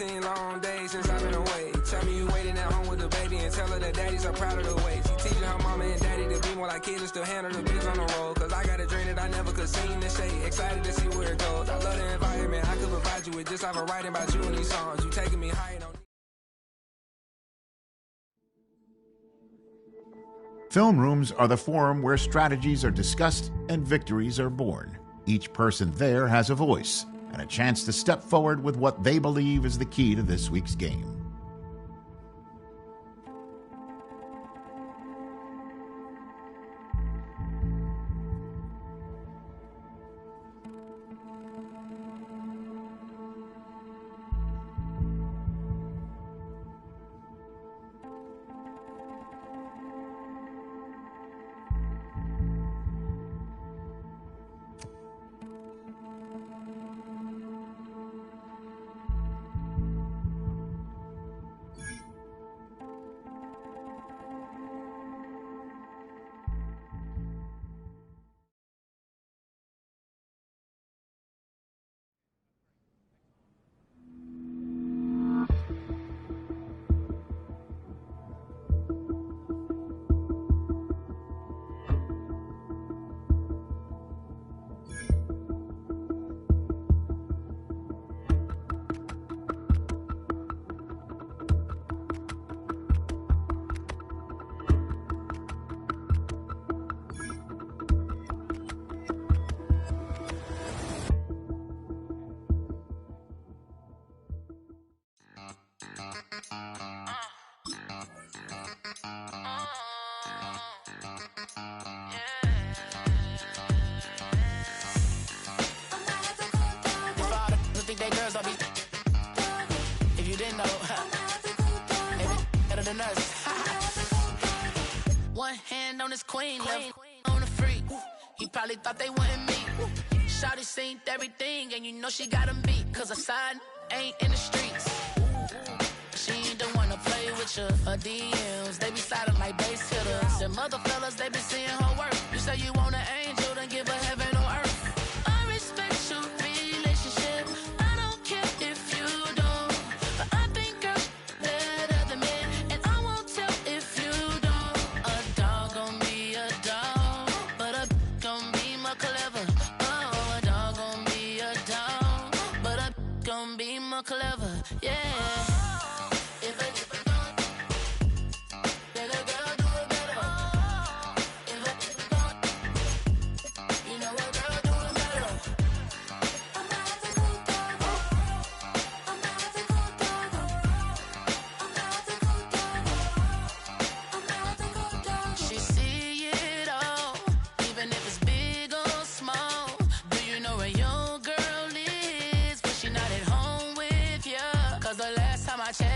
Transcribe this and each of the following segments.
16 long days since I've been away. Tell me you waiting at home with the baby and tell her that daddy's so proud of the way. She teaching her mama and daddy to be more like kids and still handle the biz on the road. Cause I got a dream that I never could sing and say. Excited to see where it goes. I love the environment. I could provide you with just like I'm writing about you in these songs. You taking me high on. Film rooms are the forum where strategies are discussed and victories are born. Each person there has a voice and a chance to step forward with what they believe is the key to this week's game. One hand on his queen, left on the freak. He probably thought they wouldn't meet. Shawty seen everything, and you know she got him beat. Cause her side ain't in the streets. She ain't the one to play with you. Her DMs, they be sliding like base hitters. Them other fellas, they be seeing her work. You say you want an angel, then give her heaven on earth. I respect your relationship. I don't care if you don't. But I think girls better than men. And I won't tell if you don't. A dog gon' be a dog, but a gon' be more clever. Oh, a dog gon' be a dog, but a gon' be more clever. Yeah.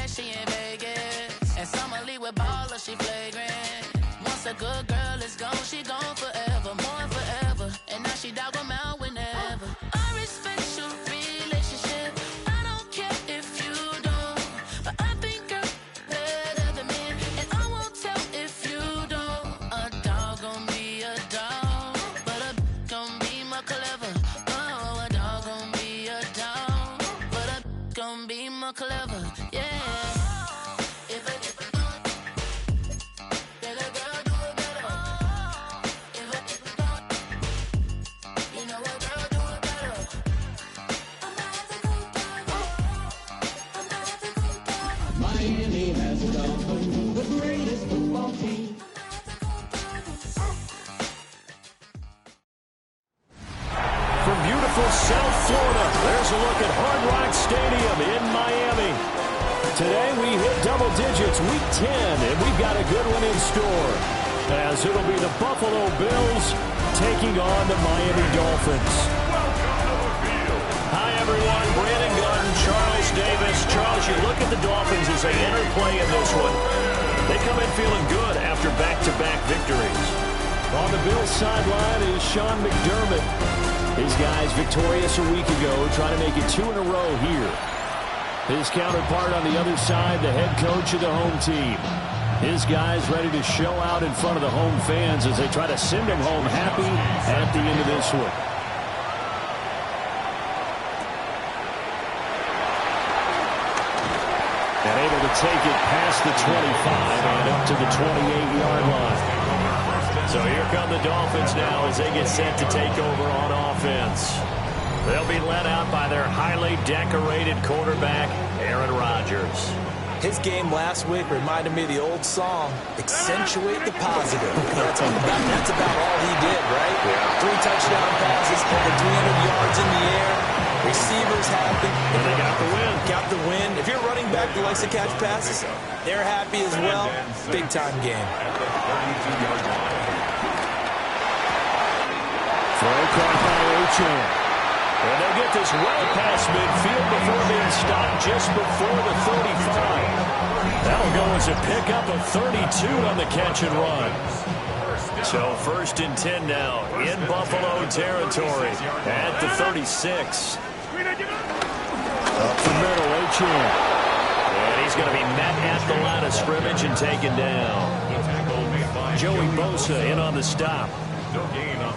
She in Vegas, and Summer Lee with baller, she flagrant. Once a good girl is gone, she gone forever, more forever. And now she dog 'em out whenever. I respect your relationship. I don't care if you don't, but I think girls better than men, and I won't tell if you don't. A dog gon' be a dog, but a gon' be more clever. Oh, a dog gon' be a dog, but a gon' be more clever. Yeah. Miami has the greatest football team. From beautiful South Florida, there's a look at Hard Rock Stadium in Miami. Today we hit double digits, week 10, and we've got a good one in store, as it'll be the Buffalo Bills taking on the Miami Dolphins. Hi, everyone. Brandon Gunn, Charles Davis. Charles, you look at the Dolphins as they enter play in this one. They come in feeling good after back-to-back victories. On the Bills sideline is Sean McDermott. His guys victorious a week ago, trying to make it 2 in a row here. His counterpart on the other side, the head coach of the home team. His guys ready to show out in front of the home fans as they try to send them home happy at the end of this one. able to take it past the 25 and up to the 28-yard line. So here come the Dolphins now as they get set to take over on offense. They'll be led out by their highly decorated quarterback, Aaron Rodgers. His game last week reminded me of the old song, accentuate the positive. That's about all he did, right? Yeah. 3 touchdown passes, over 300 yards in the air. Receivers happy. And they got the win. Got the win. If you're running back that likes to catch passes, they're happy as well. Big-time game. Throw caught by Achane. And they'll get this well past midfield before being stopped just before the 35. That'll go as a pickup of 32 on the catch and run. So 1st and 10 now in Buffalo territory at the 36. Up the middle, Achane. And he's going to be met at the line of scrimmage and taken down. Joey Bosa in on the stop.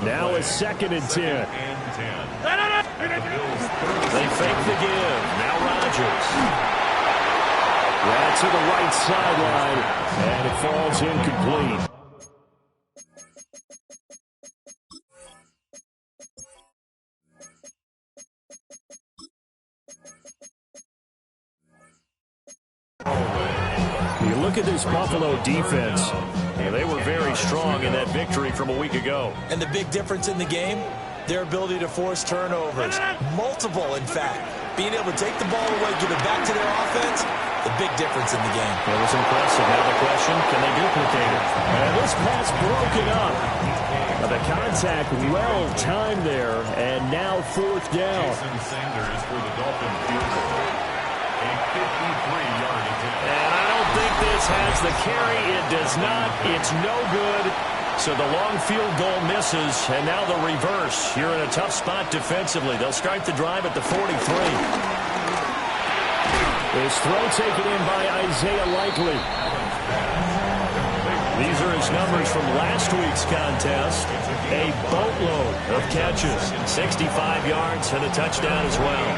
Now a 2nd and 10. They fake the give. Now Rodgers. Right to the right sideline, and it falls incomplete. You look at this Buffalo defense. They were very strong in that victory from a week ago. And the big difference in the game, their ability to force turnovers. Multiple, in fact. Being able to take the ball away, give it back to their offense, the big difference in the game. It was impressive. Now the question, can they duplicate it? And this pass broken up. Now the contact well-timed there, and now 4th down. Sanders for the Dolphins field goal. A 53-yard attempt. And I don't think this has the carry. It does not. It's no good. So the long field goal misses, and now the reverse. You're in a tough spot defensively. They'll start the drive at the 43. His throw taken in by Isaiah Likely. These are his numbers from last week's contest. A boatload of catches, 65 yards and a touchdown as well.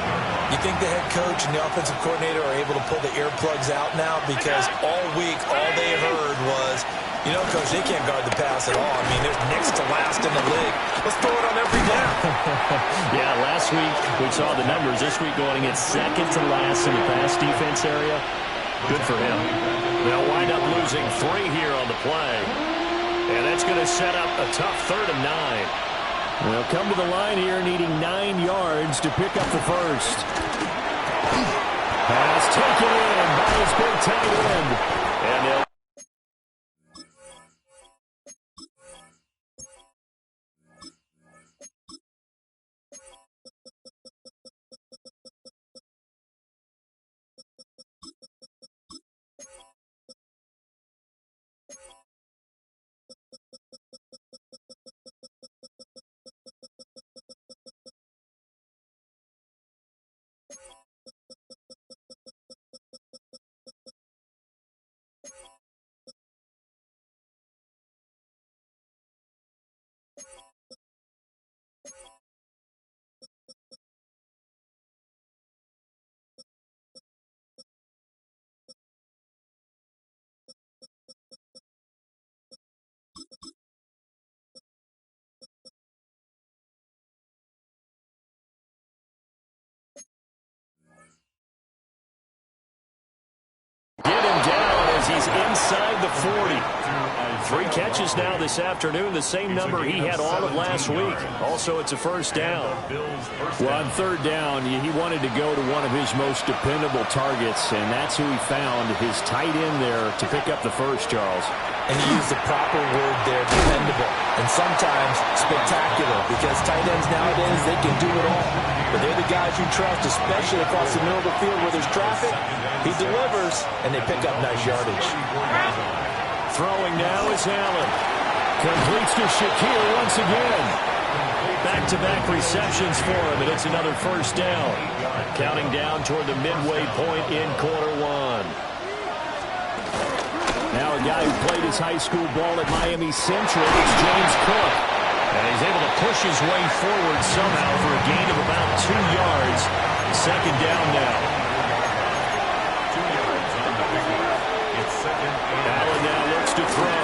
You think the head coach and the offensive coordinator are able to pull the earplugs out now? Because all week, all they heard was, you know, Coach, they can't guard the pass at all. I mean, they're next to last in the league. Let's throw it on every down. Yeah, last week we saw the numbers. This week going against 2nd to last in the pass defense area. Good for him. They'll wind up losing 3 here on the play. And that's going to set up a tough 3rd and 9. They'll come to the line here needing 9 yards to pick up the first. Pass taken in by his big tight end. And they'll get him down as he's inside the 40. 3 catches now this afternoon, the same number he had all of last week. Also, it's a 1st down. Well, on 3rd down, he wanted to go to one of his most dependable targets, and that's who he found, his tight end there, to pick up the first, Charles. And he used the proper word there, dependable, and sometimes spectacular, because tight ends nowadays, they can do it all. But they're the guys you trust, especially across the middle of the field where there's traffic. He delivers, and they pick up nice yardage. Throwing now is Allen. Completes to Shakir once again. Back-to-back receptions for him, and it's another 1st down. Counting down toward the midway point in quarter 1. Now a guy who played his high school ball at Miami Central, it's James Cook. And he's able to push his way forward somehow for a gain of about 2 yards. 2nd down now. 2 yards on the Allen now looks to throw.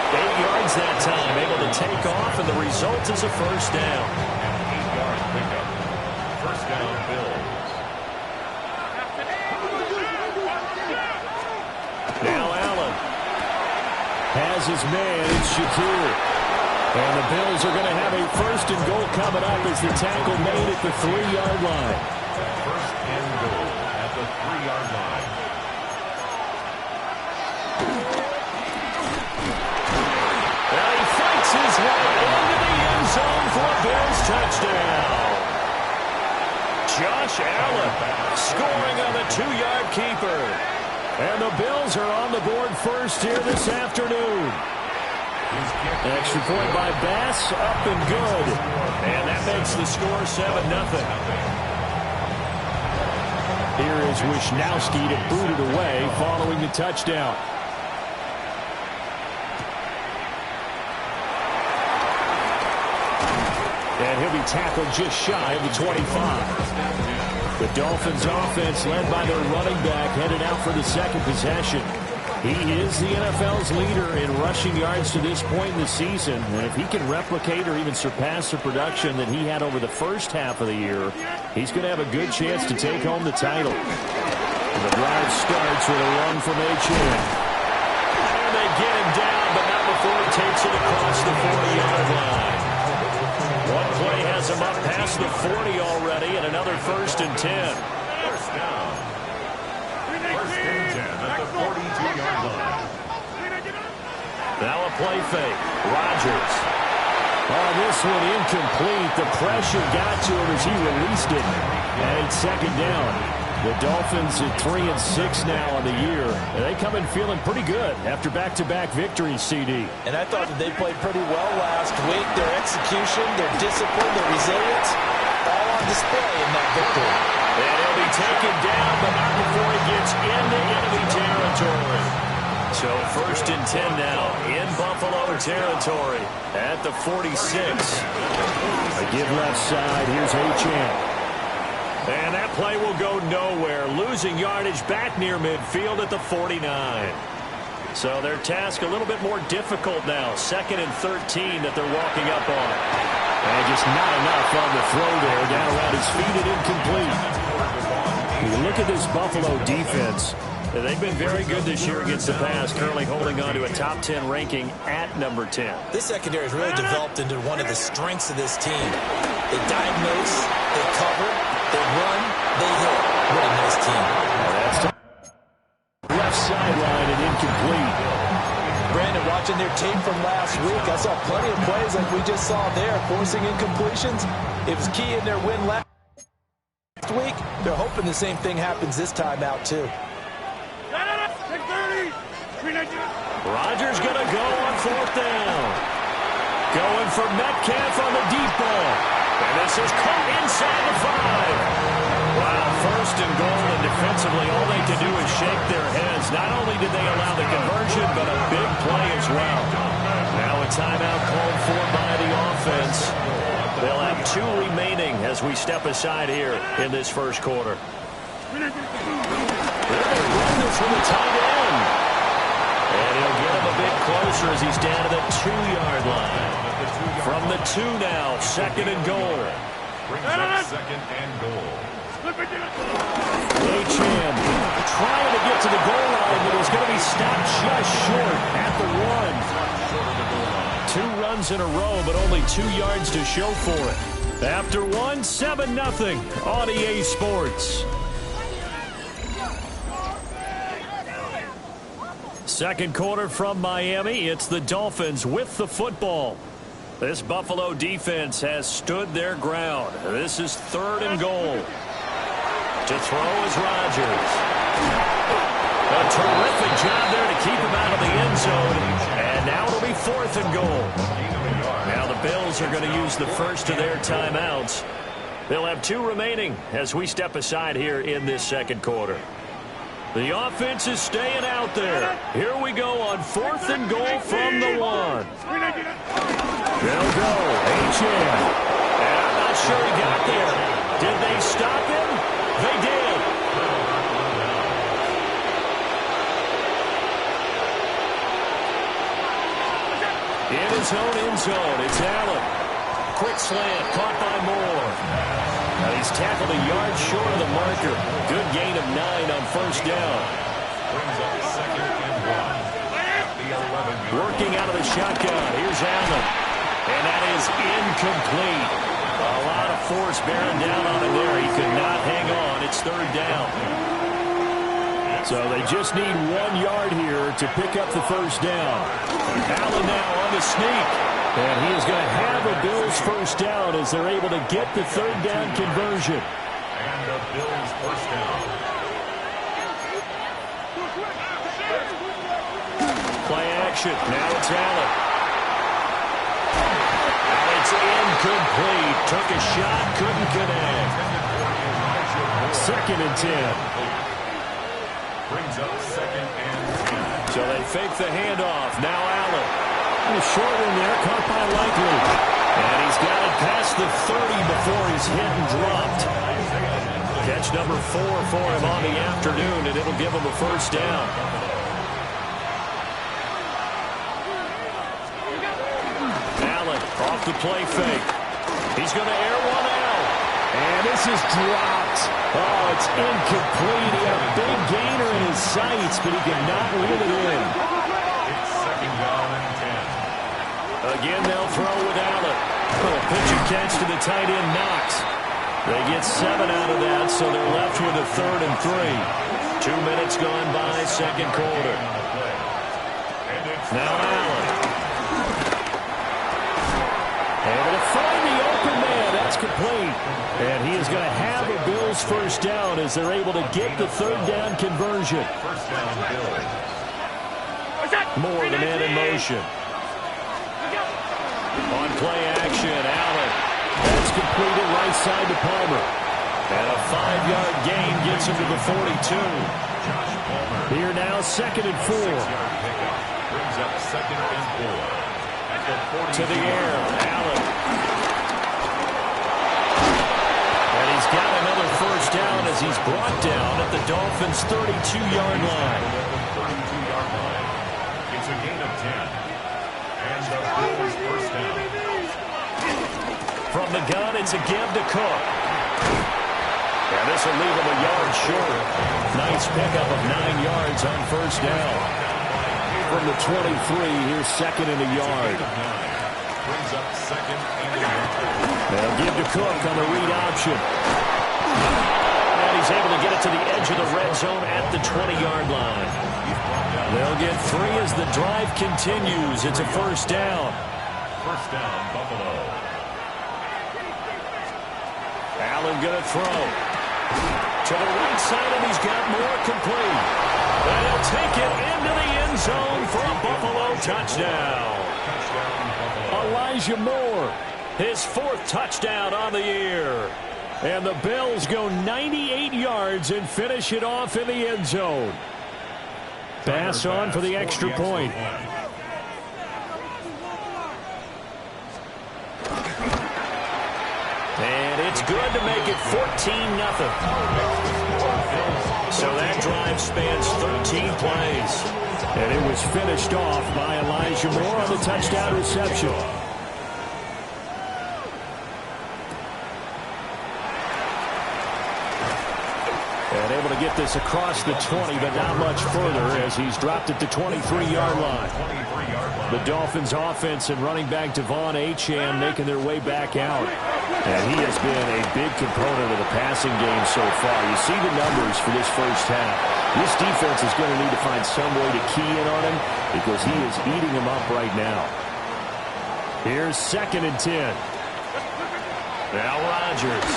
8 yards that time, able to take off, and the result is a first down. 8-yard pickup. First down, Bills. Now Allen has his man. It's Shakir. And the Bills are going to have a first and goal coming up as the tackle made at the 3-yard line. First and goal at the 3-yard line. Now he fights his way into the end zone for a Bills touchdown. Josh Allen scoring on the 2-yard keeper. And the Bills are on the board first here this afternoon. Extra point by Bass, up and good. And that makes the score 7-0. Here is Wisnowski to boot it away following the touchdown. And he'll be tackled just shy of the 25. The Dolphins offense led by their running back headed out for the second possession. He is the NFL's leader in rushing yards to this point in the season. And if he can replicate or even surpass the production that he had over the first half of the year, he's going to have a good chance to take home the title. And the drive starts with a run from Achane. And they get him down, but not before he takes it across the 40-yard line. One play has him up past the 40 already, and another first and 10. First down. First and 10 at the 42-yard line. Now a play fake. Rodgers. Oh, this one incomplete. The pressure got to him as he released it. And it's second down. The Dolphins at 3-6 now on the year. And they come in feeling pretty good after back-to-back victories, CD. And I thought that they played pretty well last week. Their execution, their discipline, their resilience, all on display in that victory. And he'll be taken down, but not before he gets into enemy territory. So first and 10 now in Buffalo territory at the 46. A give left side. Here's Achane. And that play will go nowhere. Losing yardage back near midfield at the 49. So their task a little bit more difficult now. 2nd and 13 that they're walking up on. And just not enough on the throw there. Down around his feet and incomplete. When you look at this Buffalo defense, they've been very good this year against the pass, currently holding on to a top 10 ranking at number 10. This secondary has really developed into one of the strengths of this team. They diagnose, they cover, they run, they hit. What a nice team. That's left sideline and incomplete. Brandon, watching their tape from last week, I saw plenty of plays like we just saw there, forcing incompletions. It was key in their win last week. They're hoping the same thing happens this time out, too. Rodgers going to go on 4th down. Going for Metcalf on the deep ball. And this is caught inside the 5. Wow, first and goal, and defensively all they can do is shake their heads. Not only did they allow the conversion, but a big play as well. Now a timeout called for by the offense. They'll have 2 remaining as we step aside here in this first quarter. They're going to run this from the tight end. And he'll get him a bit closer as he's down to the 2-yard line. From the 2 now, 2nd and goal. Brings up 2nd and goal. Achane trying to get to the goal line, but he's going to be stopped just short at the 1. 2 runs in a row, but only 2 yards to show for it. After 1, 7-0 on EA Sports. Second quarter from Miami. It's the Dolphins with the football. This Buffalo defense has stood their ground. This is 3rd and goal. To throw is Rodgers. A terrific job there to keep him out of the end zone. And now it'll be 4th and goal. Now the Bills are going to use the first of their timeouts. They'll have 2 remaining as we step aside here in this second quarter. The offense is staying out there. Here we go on 4th and goal from the 1. They'll go. Achane. And I'm not sure he got there. Did they stop him? They did. end zone. It's Allen. Quick slant, caught by Moore. Now he's tackled a yard short of the marker. Good gain of 9 on first down. Brings up 2nd and 1. The 11. Working out of the shotgun. Here's Allen. And that is incomplete. A lot of force bearing down on him there. He could not hang on. It's 3rd down. So they just need 1 yard here to pick up the first down. Allen now on the sneak. And he is going to have a Bills first down as they're able to get the 3rd down conversion. And the Bills first down. Play action. Now it's Allen. And it's incomplete. Took a shot, couldn't connect. 2nd and 10. Brings up 2nd and 10. So they fake the handoff. Now Allen. Short in there, caught by Likely. And he's got it past the 30 before he's hit and dropped. Catch number 4 for him on the afternoon, and it'll give him a first down. Allen off the play fake. He's going to air one out. And this is dropped. Oh, it's incomplete. He had a big gainer in his sights, but he could not reel it in. It's 2nd down and 10. Again, they'll throw with Allen. Pitch and catch to the tight end, Knox. They get 7 out of that, so they're left with a 3rd and 3. 2 minutes gone by, 2nd quarter. Now Allen. Able to find the open man. That's complete. And he is going to have a Bills first down as they're able to get the 3rd down conversion. First down, Bills. More the man in motion. On play action, Allen. That's completed right side to Palmer. And a 5-yard gain gets him to the 42. Josh Palmer. Here now, 2nd and 4. 6-yard pickup. Brings up 2nd and 4. At the 42. To the air, Allen. And he's got another first down as he's brought down at the Dolphins' 32-yard line. 32-yard line. It's a gain of 10. And the Bills first down. From the gun, it's a give to Cook. And this will leave him a yard short. Nice pickup of 9 yards on first down. From the 23, here's 2nd and a yard. Brings up 2nd and a yard. They'll give to Cook on the read option. And he's able to get it to the edge of the red zone at the 20-yard line. They'll get 3 as the drive continues. It's a first down. First down, Buffalo. Allen going to throw. To the right side, and he's got more complete. And he'll take it into the end zone for a Buffalo touchdown. Elijah Moore, his 4th touchdown on the year. And the Bills go 98 yards and finish it off in the end zone. Pass on for the extra point. And it's good to make it 14-0. So that drive spans 13 plays. And it was finished off by Elijah Moore on the touchdown reception. And able to get this across the 20, but not much further as he's dropped at the 23-yard line. The Dolphins offense and running back Devon Achane making their way back out. And he has been a big component of the passing game so far. You see the numbers for this first half. This defense is going to need to find some way to key in on him because he is eating them up right now. Here's 2nd and 10. Now Rodgers.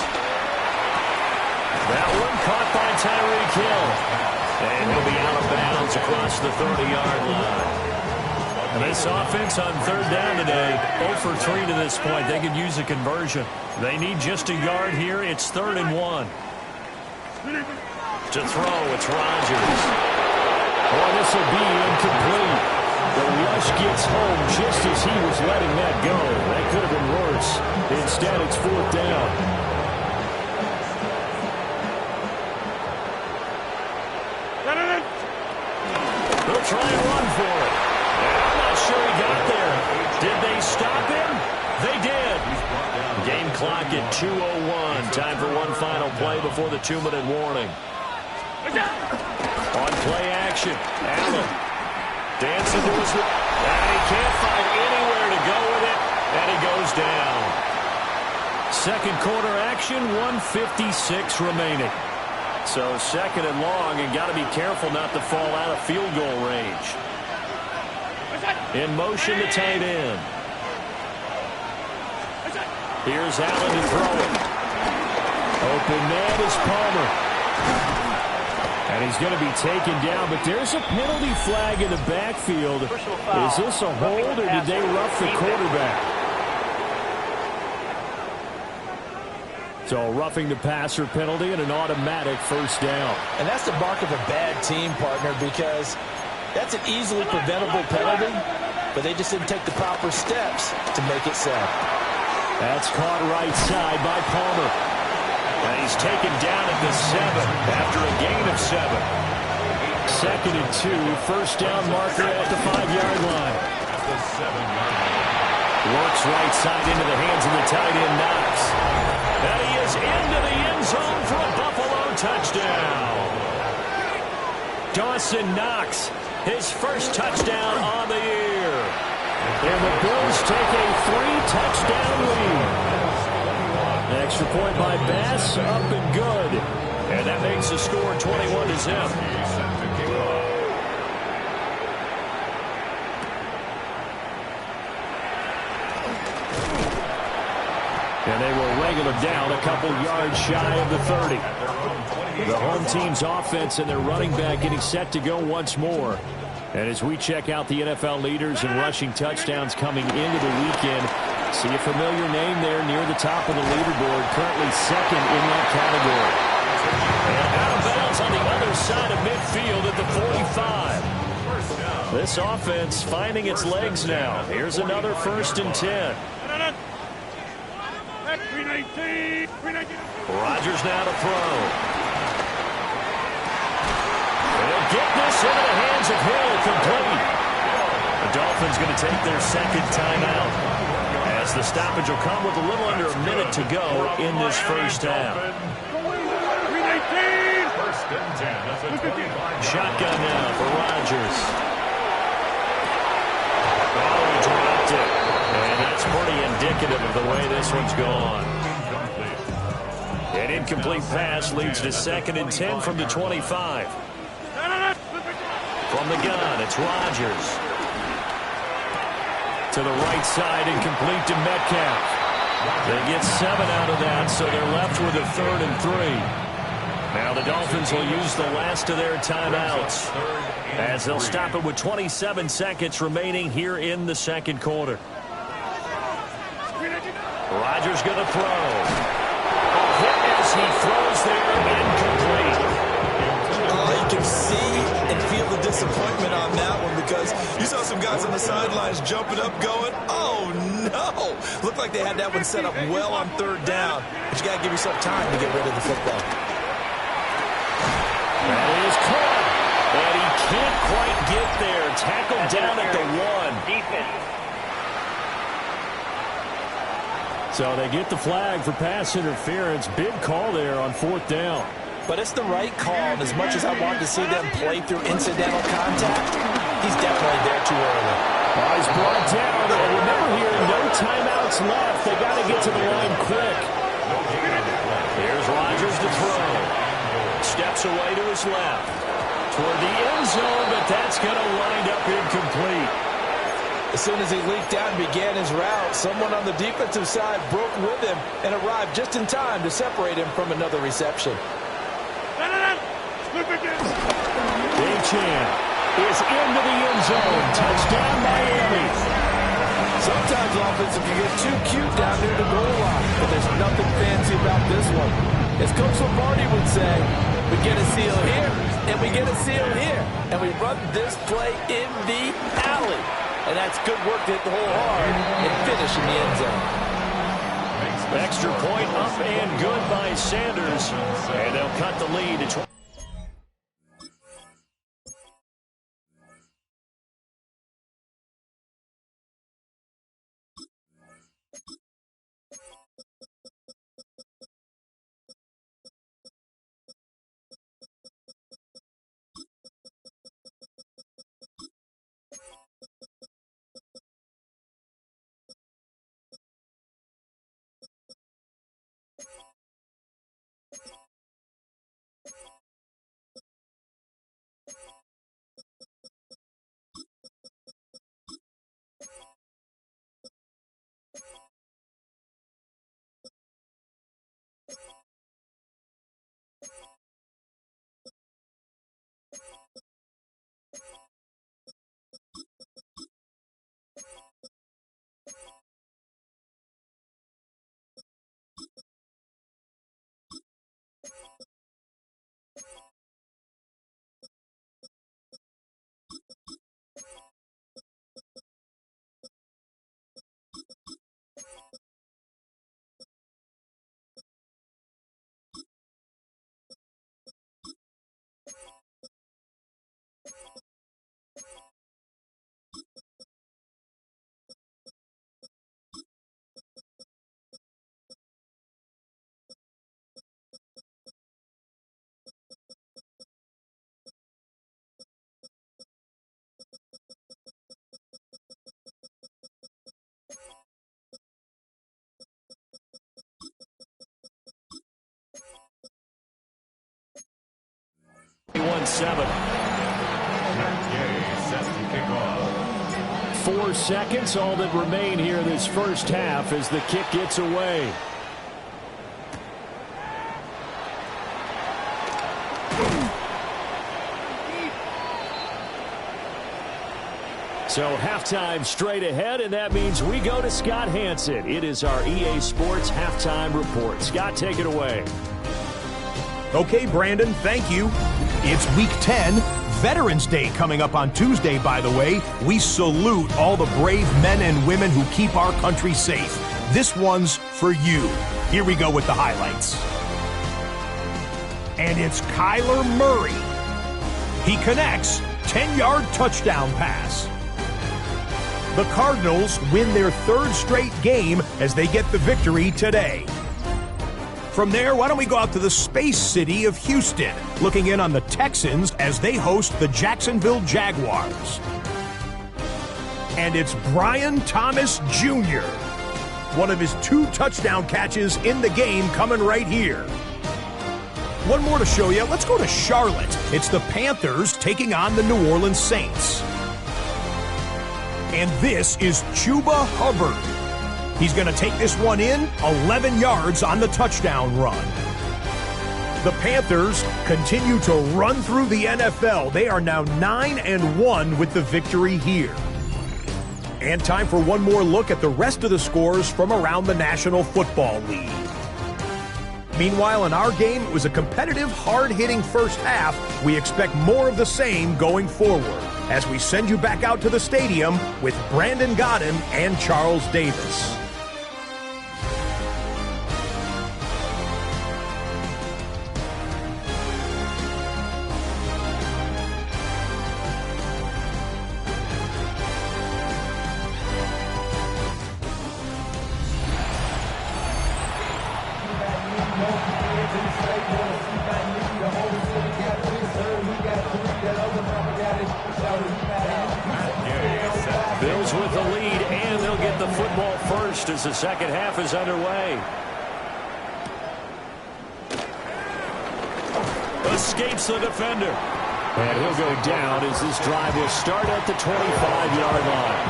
That one caught by Tyreek Hill. And he'll be out of bounds across the 30-yard line. And this offense on 3rd down today, 0 for 3 to this point. They could use a conversion. They need just a yard here. It's 3rd and 1. To throw, it's Rodgers. Oh, this will be incomplete. The rush gets home just as he was letting that go. That could have been worse. Instead, it's 4th down. They'll try and run for it. I'm not sure he got there. Did they Game clock at 2:01. Time for one final play before the 2-minute warning. On play action, Allen dancing to his right. And he can't find anywhere to go with it, and he goes down. Second quarter action, 1:56 remaining. So second and long, and got to be careful not to fall out of field goal range. In motion, the tight end. Here's Allen to throw it. Open man is Palmer. And he's going to be taken down, but there's a penalty flag in the backfield. Is this a hold, or did they rough the quarterback? So roughing the passer penalty and an automatic first down. And that's the mark of a bad team, partner, because that's an easily preventable penalty, but they just didn't take the proper steps to make it so. That's caught right side by Palmer. And he's taken down at the 7 after a gain of 7. Second and 2, first down marker at the 5-yard line. Works right side into the hands of the tight end, Knox. And he is into the end zone for a Buffalo touchdown. Dawson Knox, his first touchdown on the year. And the Bills take a 3-touchdown lead. An extra point by Bass, up and good. And that makes the score 21-0. And they will wrangle him down a couple yards shy of the 30. The home team's offense and their running back getting set to go once more. And as we check out the NFL leaders in rushing touchdowns coming into the weekend, see a familiar name there near the top of the leaderboard, currently second in that category. And out of bounds on the other side of midfield at the 45. This offense finding its legs now. Here's another 1st and 10. Rodgers now to throw. They'll get this into the hands of Hill, complete. The Dolphins going to take their second timeout, as the stoppage will come with a little under a minute to go in this first half. Shotgun now for Rodgers. Oh, he dropped it. And that's pretty indicative of the way this one's gone. An incomplete pass leads to 2nd and 10 from the 25. From the gun, it's Rodgers. To the right side, incomplete to Metcalf. They get 7 out of that, so they're left with a 3rd and 3. Now the Dolphins will use the last of their timeouts, as they'll stop it with 27 seconds remaining here in the second quarter. Rodgers going to throw. As he throws there, incomplete. You can see and feel the disappointment on that one, because you saw some guys on the sidelines jumping up going, oh no! Looked like they had that one set up well on 3rd down, but you got to give yourself time to get rid of the football. That is caught, and he can't quite get there. Tackled down at the 1. Defense. So they get the flag for pass interference. Big call there on 4th down. But it's the right call, and as much as I wanted to see them play through incidental contact, he's definitely there too early. Oh, he's brought down, and remember here, no timeouts left. They got to get to the line quick. Here's Rodgers to throw. Steps away to his left. Toward the end zone, but that's going to wind up incomplete. As soon as he leaked out and began his route, someone on the defensive side broke with him and arrived just in time to separate him from another reception. Achane is into the end zone. Touchdown, Miami. Sometimes offensive can get too cute down near the goal line, but there's nothing fancy about this one. As Coach Lombardi would say, we get a seal here, and we get a seal here, and we run this play in the alley. And that's good work to hit the hole hard and finish in the end zone. Extra point up and good by Sanders. And they'll cut the lead to 20. and 7. 4 seconds, all that remain here this first half as the kick gets away. So halftime straight ahead, and that means we go to Scott Hanson. It is our EA Sports Halftime Report. Scott, take it away. Okay, Brandon, thank you. It's Week 10, Veterans Day coming up on Tuesday, by the way. We salute all the brave men and women who keep our country safe. This one's for you. Here we go with the highlights. And it's Kyler Murray. He connects, 10-yard touchdown pass. The Cardinals win their 3rd straight game as they get the victory today. From there, why don't we go out to the space city of Houston, looking in on the Texans as they host the Jacksonville Jaguars. And it's Brian Thomas Jr., one of his 2 touchdown catches in the game coming right here. One more to show you. Let's go to Charlotte. It's the Panthers taking on the New Orleans Saints. And this is Chuba Hubbard. He's going to take this one in, 11 yards on the touchdown run. The Panthers continue to run through the NFL. They are now 9-1 with the victory here. And time for one more look at the rest of the scores from around the National Football League. Meanwhile, in our game, it was a competitive, hard-hitting first half. We expect more of the same going forward as we send you back out to the stadium with Brandon Godden and Charles Davis. Bills with the lead, and they'll get the football first as the second half is underway. Escapes the defender. And he'll go down as this drive will start at the 25-yard line.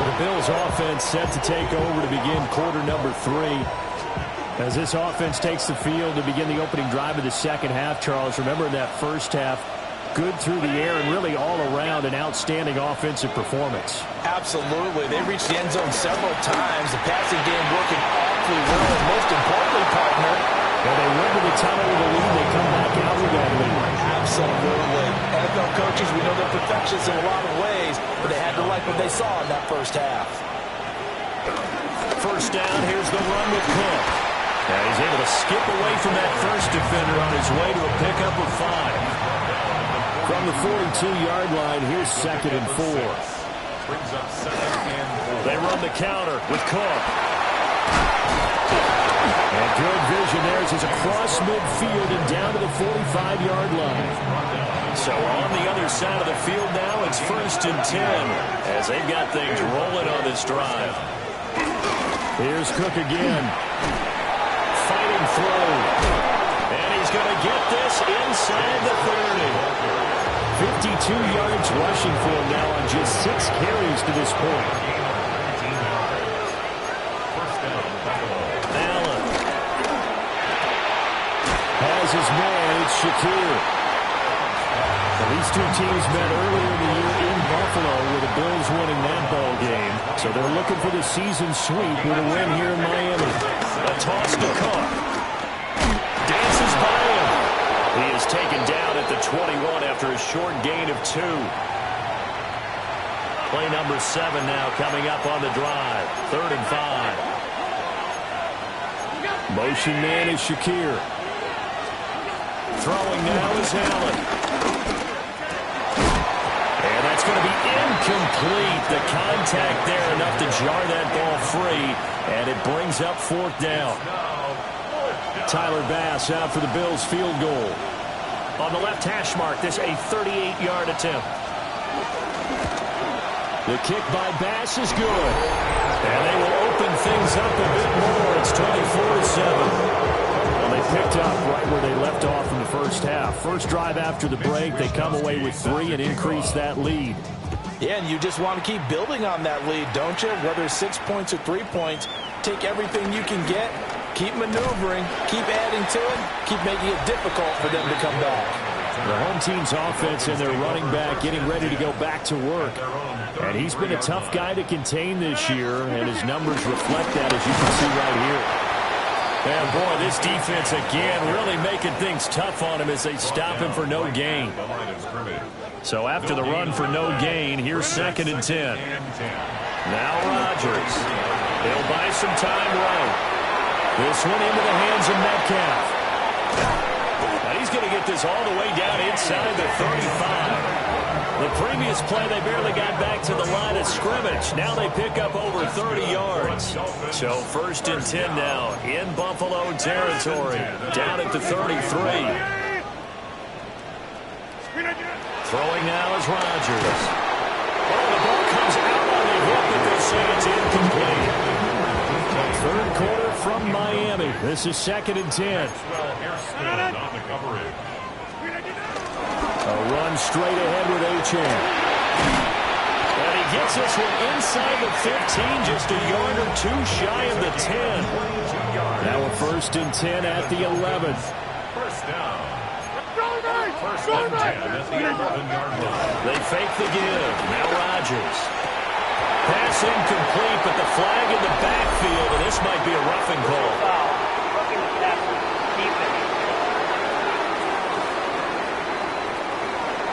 The Bills offense set to take over to begin quarter number 3. As this offense takes the field to begin the opening drive of the second half, Charles, remember in that first half, good through the air and really all around an outstanding offensive performance. Absolutely. They reached the end zone several times. The passing game working awfully well. And most importantly, partner, well, they went to the tunnel with a lead. They come back out with that lead. Absolutely. NFL coaches, we know they're perfectionists in a lot of ways, but they had to like what they saw in that first half. First down, here's the run with Cook. Now he's able to skip away from that first defender on his way to a pickup of 5. From the 42-yard line, here's 2nd and 4. They run the counter with Cook. And good vision there as he's across midfield and down to the 45-yard line. So on the other side of the field now, it's 1st and 10 as they've got things rolling on this drive. Here's Cook again. Fighting through. And he's going to get this inside the 30. 52 yards rushing for him now on just 6 carries to this point. Allen has his man. It's Shakir. Now, these two teams met earlier in the year in Buffalo with the Bills winning that ball game. So they're looking for the season sweep with a win here in Miami. A toss to Cook. Dances by him. He is taken down at the 21 after a short gain of 2. Play number 7 now coming up on the drive. 3rd and 5. Motion man is Shakir. Throwing now is Allen. And that's going to be incomplete. The contact there enough to jar that ball free. And it brings up 4th down. Tyler Bass out for the Bills field goal. On the left hash mark, this a 38-yard attempt. The kick by Bass is good. And they will open things up a bit more. It's 24-7. Well, they picked up right where they left left off in the first half. First drive after the break, they come away with 3 and increase that lead. Yeah, and you just want to keep building on that lead, don't you? Whether 6 points or 3 points, take everything you can get, keep maneuvering, keep adding to it, keep making it difficult for them to come back. The home team's offense and their running back getting ready to go back to work. And he's been a tough guy to contain this year, and his numbers reflect that, as you can see right here. And boy, this defense again really making things tough on him as they stop him for no gain. So after the run for no gain, here's 2nd and 10. Now Rodgers. He'll buy some time right. This one into the hands of Metcalf. Now he's going to get this all the way down inside the 35. The previous play, they barely got back to the line of scrimmage. Now they pick up over 30 yards. So 1st and 10 now in Buffalo territory. Down at the 33. Throwing now is Rodgers. Oh, the ball comes out on the hip, but they say it's incomplete. 3rd quarter from Miami. This is 2nd and 10. A run straight ahead with Achane. And he gets this one inside the 15, just a yard or 2 shy of the 10. Now a 1st and 10 at the 11th. First down. First and 10 at the 11-yard line. They fake the give. Now Rodgers. Pass incomplete, but the flag in the backfield, and this might be a roughing call.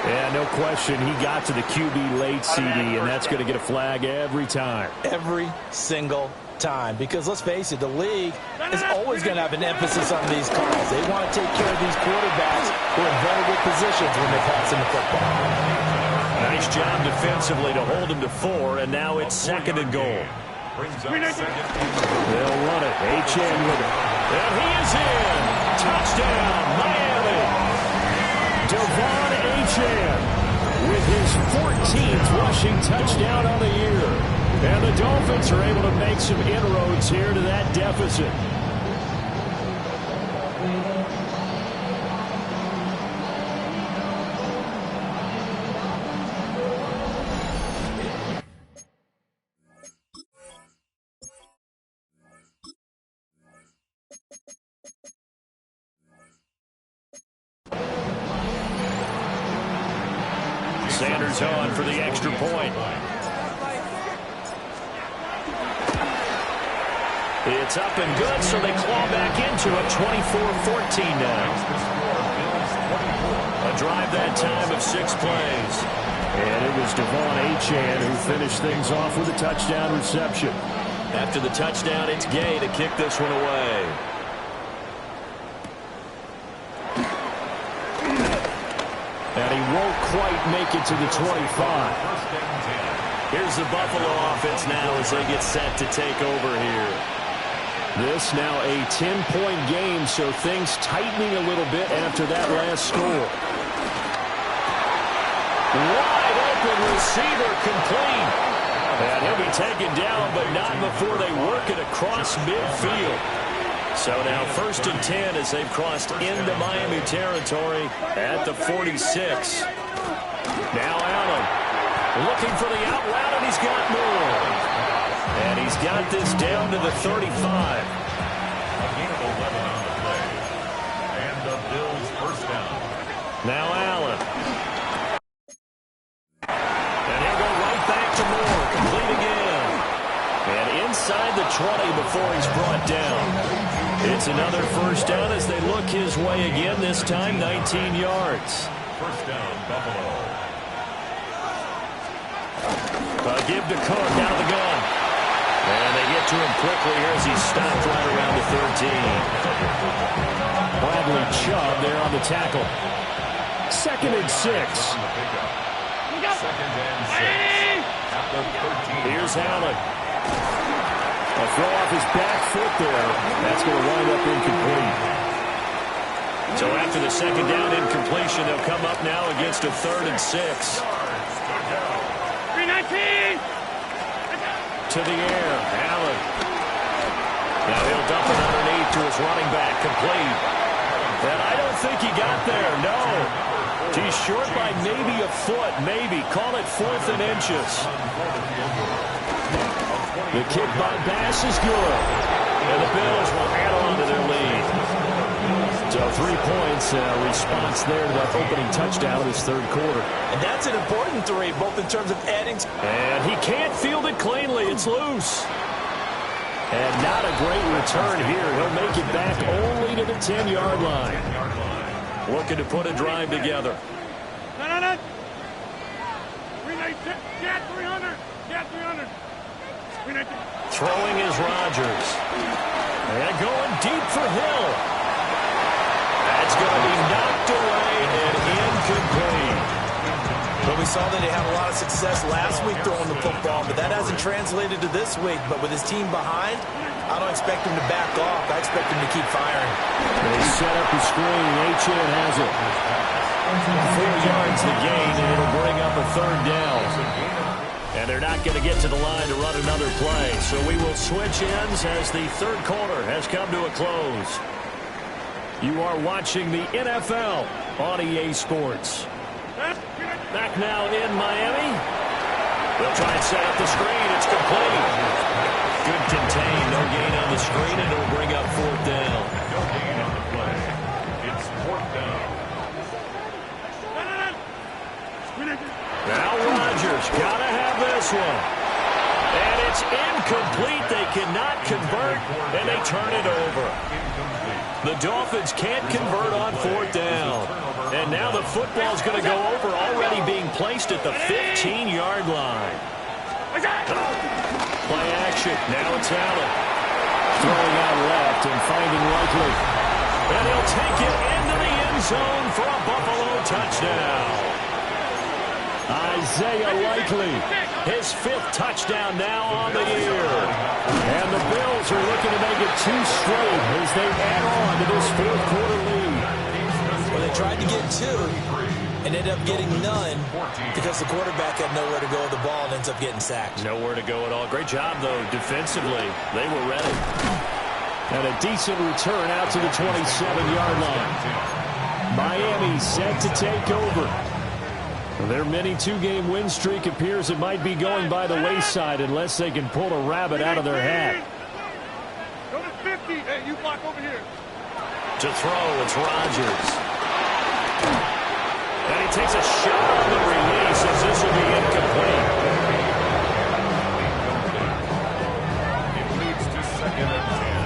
Yeah, no question. He got to the QB late, CD, and that's going to get a flag every time. Every single time. Because let's face it, the league is always going to have an emphasis on these calls. They want to take care of these quarterbacks who are in very good positions when they're passing the football. Nice job defensively to hold him to 4, and now it's 2nd and goal. They'll run it. Achane with it. And he is in. Touchdown, Miami. Devon Achane with his 14th rushing touchdown on the year. And the Dolphins are able to make some inroads here to that deficit. Sanders on for the extra point. It's up and good, so they claw back into it. 24-14 now. A drive that time of 6 plays. And it was Devon Achane who finished things off with a touchdown reception. After the touchdown, it's Gay to kick this one away. And he won't quite make it to the 25. Here's the Buffalo offense now as they get set to take over here. This now a 10-point game, so things tightening a little bit after that last score. Wide open receiver complete. And he'll be taken down, but not before they work it across midfield. So now 1st and 10 as they've crossed into Miami territory at the 46. Now Allen looking for the out route, and he's got more. And he's got this down to the 35. A gain of 11 on the play. And the Bills' first down. Now Allen. And he'll go right back to Moore. Complete again. And inside the 20 before he's brought down. It's another first down as they look his way again, this time 19 yards. First down, Buffalo. Give to Cook out of the gun. And they get to him quickly here as he's stopped right around the 13. Bradley Chubb there on the tackle. 2nd and 6. Second and 6. At the 13. Here's Allen. A throw off his back foot there. That's going to wind up incomplete. So after the 2nd down incompletion, they'll come up now against a 3rd and 6. To the air, Allen. Now he'll dump it underneath to his running back, complete. And I don't think he got there. No. He's short by maybe a foot, maybe. Call it 4th and inches. The kick by Bass is good. And the Bills will add on to their lead. So 3 points, response there to that opening touchdown of this third quarter. And that's an important 3, both in terms of adding. And he can't field it cleanly. It's loose. And not a great return here. He'll make it back only to the 10-yard line. Looking to put a drive together. Get 300. Get 300. Throwing is Rodgers. And going deep for Hill. That's going to be knocked away and incomplete. Well, we saw that he had a lot of success last week throwing the football, but that hasn't translated to this week. But with his team behind, I don't expect him to back off. I expect him to keep firing. They set up the screen. Achane has it. 4 yards the gain, and it'll bring up a 3rd down. And they're not going to get to the line to run another play. So we will switch ends as the third quarter has come to a close. You are watching the NFL on EA Sports. Back now in Miami. They'll try and set up the screen. It's complete. Good contain. No gain on the screen, and it'll bring up 4th down. No gain on the play. It's 4th down. Now Rodgers got to have this one. And it's incomplete. They cannot convert, and they turn it over. The Dolphins can't convert on 4th down. And now the football's going to go over, already being placed at the 15-yard line. Play action. Now it's Allen. Throwing out left and finding Likely. And he'll take it into the end zone for a Buffalo touchdown. Isaiah Likely, his 5th touchdown now on the year. And the Bills are looking to make it 2 straight as they add on to this 4th quarter lead. Well, they tried to get 2 and ended up getting none because the quarterback had nowhere to go with the ball and ends up getting sacked. Nowhere to go at all. Great job, though, defensively. They were ready. And a decent return out to the 27-yard line. Miami set to take over. Their mini 2-game win streak appears it might be going by the wayside unless they can pull a rabbit out of their hat. Go to 50. Hey, you block over here. To throw, it's Rodgers. And he takes a shot on the release as this will be incomplete. It leads to 2nd and 10.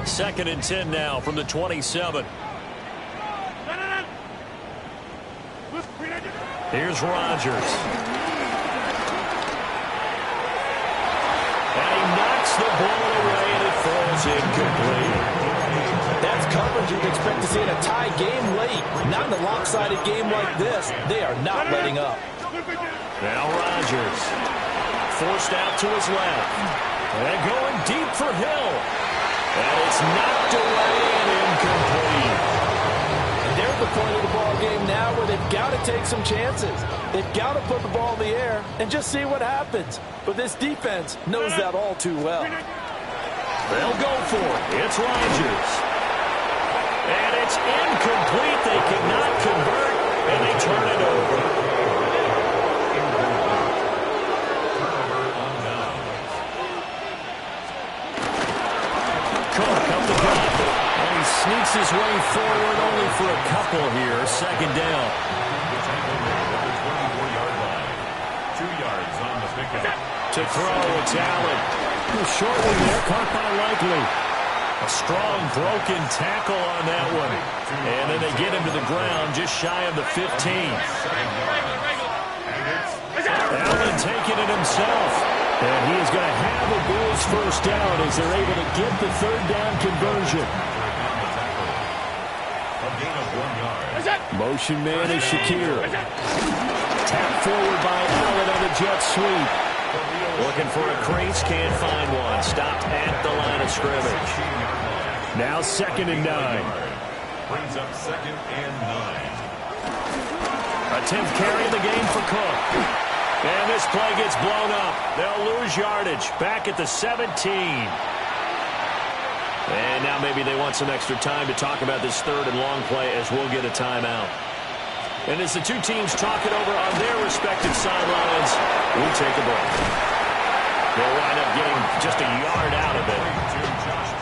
2nd and 10 now from the 27. Here's Rodgers. And he knocks the ball away, and it falls incomplete. That's coverage you'd expect to see in a tie game late. Not in a lopsided game like this. They are not letting up. Now Rodgers. Forced out to his left. And going deep for Hill. And it's knocked away and incomplete. And they're at the point of the ball game now where they've got to take some chances. They've got to put the ball in the air and just see what happens. But this defense knows that all too well. They'll go for it. It's Rodgers. And it's incomplete. They cannot convert, and they turn it over. Cook up the gut. And he sneaks his way forward only for a couple here. 2nd down. 24-yard line. 2 yards on the pickup. To throw, it's Allen. Shortly there, caught by Likely. A strong broken tackle on that one. And then they get him to the ground just shy of the 15. Allen taking it himself. And he is going to have a Bills first down as they're able to get the 3rd down conversion. Motion man is Shakir. Tap forward by Allen on the jet sweep. Looking for a crease, can't find one. Stopped at the line of scrimmage. Now 2nd and 9. Brings up 2nd and 9. A 10th carry of the game for Cook. And this play gets blown up. They'll lose yardage. Back at the 17. And now maybe they want some extra time to talk about this third and long play as we'll get a timeout. And as the two teams talk it over on their respective sidelines, we take a break. They'll wind up getting just a yard out of it.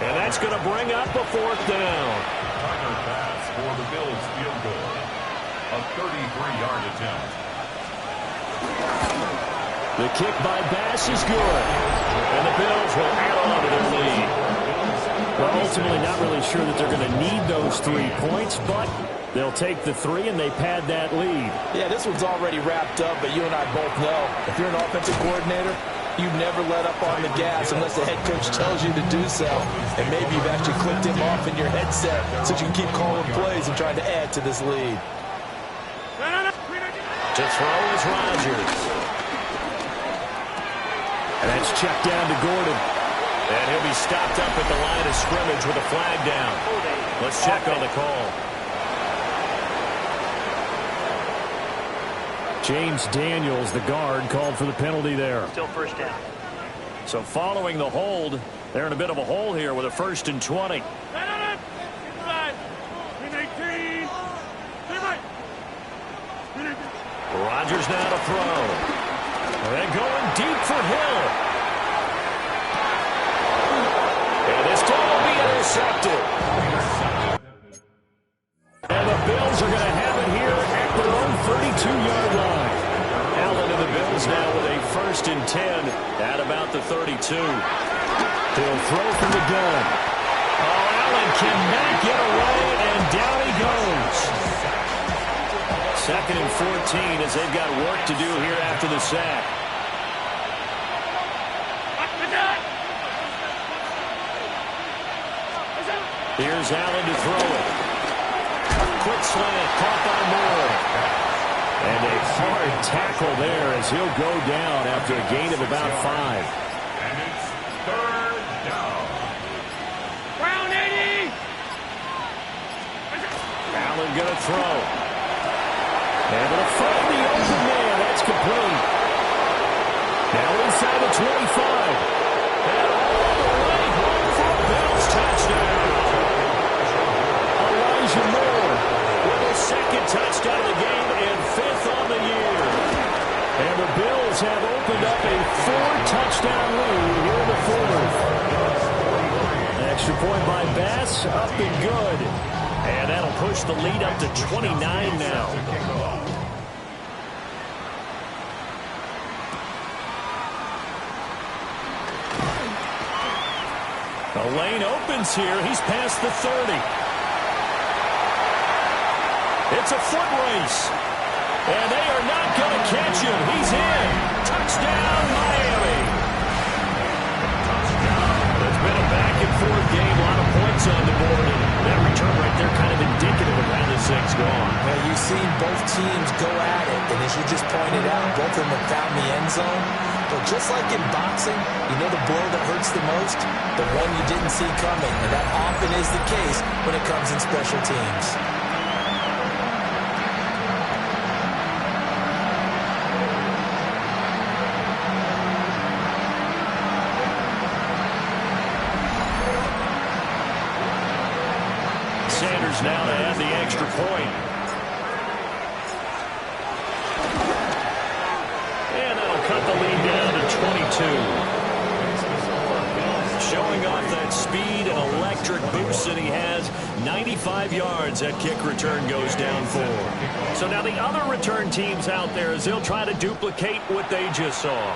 And that's going to bring up a fourth down. Tiger pass for the Bills field goal. A 33-yard attempt. The kick by Bass is good. And the Bills will add on to their lead. Well, ultimately not really sure that they're going to need those 3 points, but they'll take the 3 and they pad that lead. Yeah, this one's already wrapped up, but you and I both know if you're an offensive coordinator, you never let up on the gas unless the head coach tells you to do so. And maybe you've actually clicked him off in your headset so you can keep calling plays and trying to add to this lead. To throw is Rodgers. And that's checked down to Gordon. And he'll be stopped up at the line of scrimmage with a flag down. Let's check on the call. James Daniels, the guard, called for the penalty there. Still first down. So following the hold, they're in a bit of a hole here with a 1st and 20. Rodgers now to throw. They're going deep for Hill. And this time will be intercepted. And the Bills are going to have it here at their own 32-yard line. Allen and the Bills now with a 1st and 10 at about the 32. He'll throw from the gun. Oh, Allen cannot get away, and down he goes. 2nd and 14 as they've got work to do here after the sack. Here's Allen to throw it. Quick slant, caught by Moore. And a hard tackle there as he'll go down after a gain of about 5. And it's 3rd down. Round 80! Allen going to throw. Able to find the open man. That's complete. Now inside the 25. And all the way home for a Bills touchdown. Elijah Moore with a 2nd touchdown of the game and 5th on the year. And the Bills have opened up a 4-touchdown lead here in the 4th. An extra point by Bass, up and good. And that'll push the lead up to 29 now. The lane opens here. He's past the 30. It's a foot race. And they are not going to catch him. He's in. Touchdown, Miami. It's been a back-and-forth game. A lot of points on the board. And that return right there kind of indicative of how this thing's gone. Well, you've seen both teams go at it. And as you just pointed out, both of them have found the end zone. But just like in boxing, you know the blow that hurts the most? The one you didn't see coming. And that often is the case when it comes in special teams. Sanders now to add the extra point. And that'll cut the lead down to 22. Showing off that speed and electric boost that he has. 95 yards that kick return goes down for. So now the other return teams out there as they'll try to duplicate what they just saw.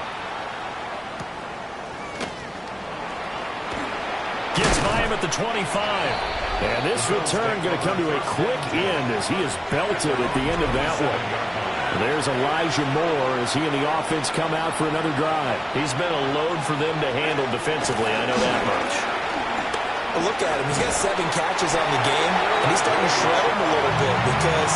Gets by him at the 25. And this return going to come to a quick end as he is belted at the end of that one. There's Elijah Moore as he and the offense come out for another drive. He's been a load for them to handle defensively, I know that much. Well, look at him. He's got 7 catches on the game, and he's starting to shred him a little bit because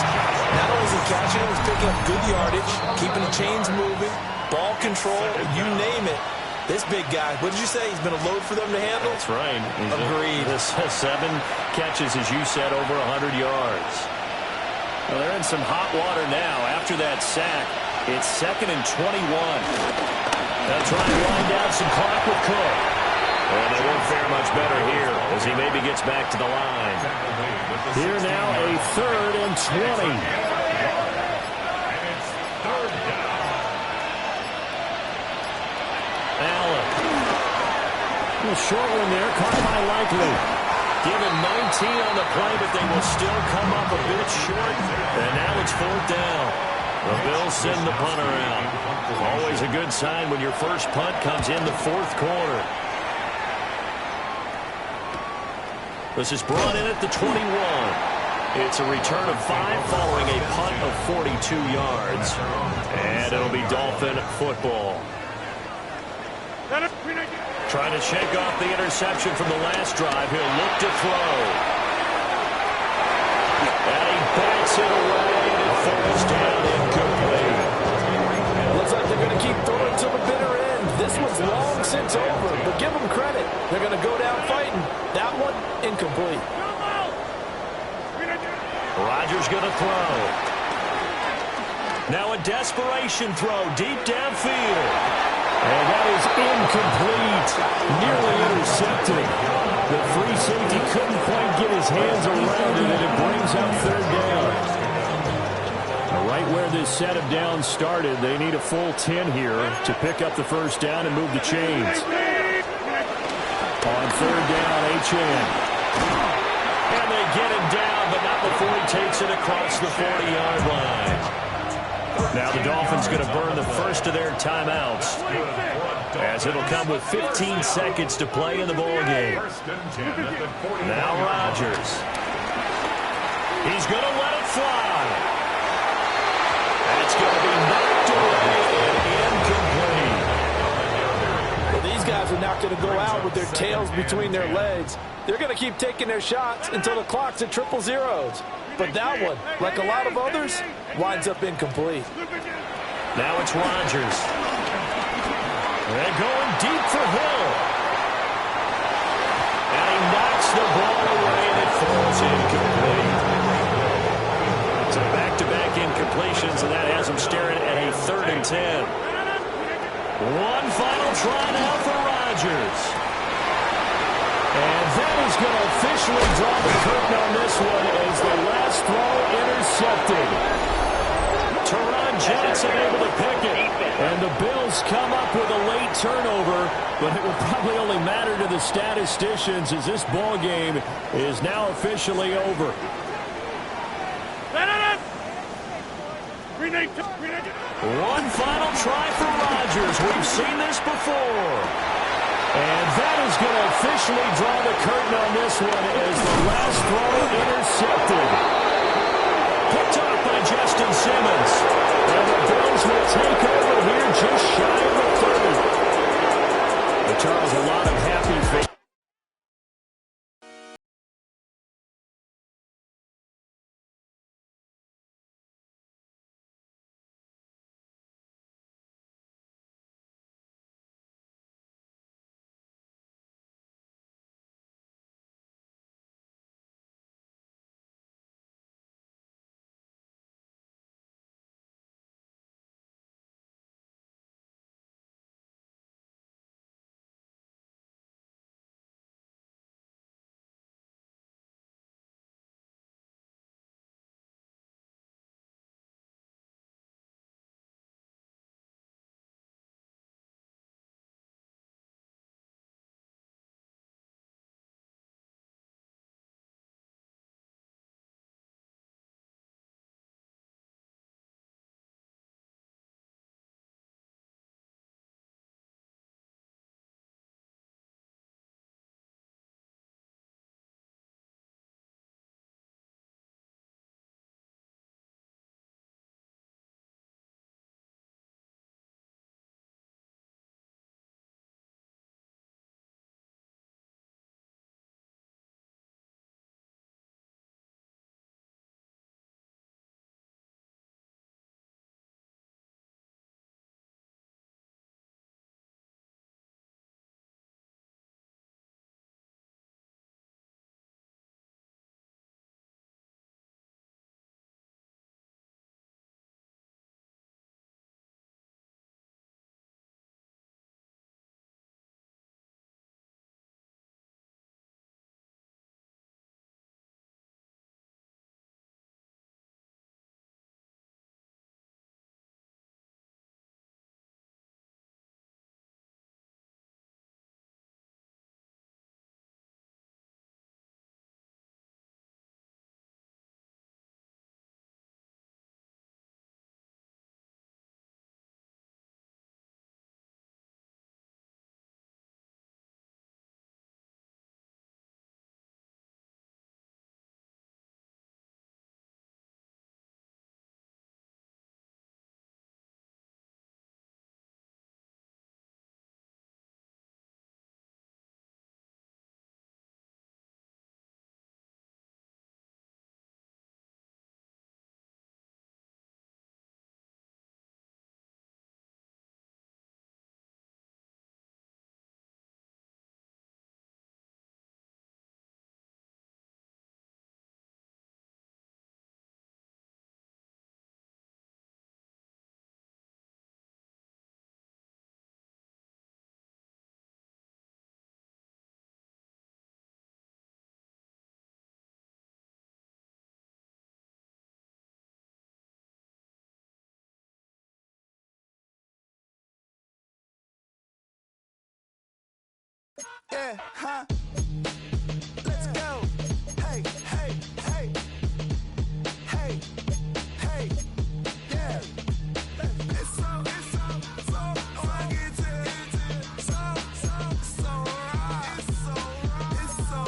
not only is he catching him, he's picking up good yardage, keeping the chains moving, ball control, you name it. This big guy, what did you say? He's been a load for them to handle? That's right. Agreed. 7 catches, as you said, over 100 yards. Well, they're in some hot water now after that sack. It's 2nd and 21. They'll try and wind down some clock with Cook. And they won't fare much better here as he maybe gets back to the line. Here now a 3rd and 20. Allen. A short one there, caught by Likely. Given 19 on the play, but they will still come up a bit short. And now it's 4th down. The Bills send the punter out. Always a good sign when your first punt comes in the 4th quarter. This is brought in at the 21. It's a return of 5 following a punt of 42 yards. And it'll be Dolphin football. Trying to shake off the interception from the last drive. He'll look to throw. And he backs it away, and it falls down incomplete. Looks like they're going to keep throwing to the bitter end. This one's long since over, but give them credit. They're going to go down fighting. That one, incomplete. Rodgers going to throw. Now a desperation throw deep downfield. And that is incomplete. Nearly intercepted. The free safety couldn't quite get his hands around it, and it brings up 3rd down. Right where this set of downs started, they need a full 10 here to pick up the first down and move the chains. On 3rd down, Achane. And they get him down, but not before he takes it across the 40-yard line. Now the Dolphins going to burn the first of their timeouts, as it'll come with 15 seconds to play in the ballgame. Now Rodgers. He's going to let it fly. That's going to be knocked away and incomplete. Well, these guys are not going to go out with their tails between their legs. They're going to keep taking their shots until the clock's at 000. But that one, like a lot of others, winds up incomplete. Now it's Rodgers. They're going deep for Hill. And he knocks the ball away, and it falls incomplete. So back-to-back incompletions, and that has him staring at a 3rd and 10. One final try now for Rodgers. And that is going to officially draw the curtain on this one as the last throw intercepted. Teron Johnson able to pick it. And the Bills come up with a late turnover, but it will probably only matter to the statisticians as this ball game is now officially over. One final try for Rodgers. We've seen this before. And that is going to officially draw the curtain on this one as the last throw intercepted. Picked off by Justin Simmons. And the Bills will take over here just shy of the 30. But Charles, a lot of happy fans. Yeah, huh? Let's go. Hey, hey, hey. Hey, hey, yeah. It's so fucking so right. It's so right. It's so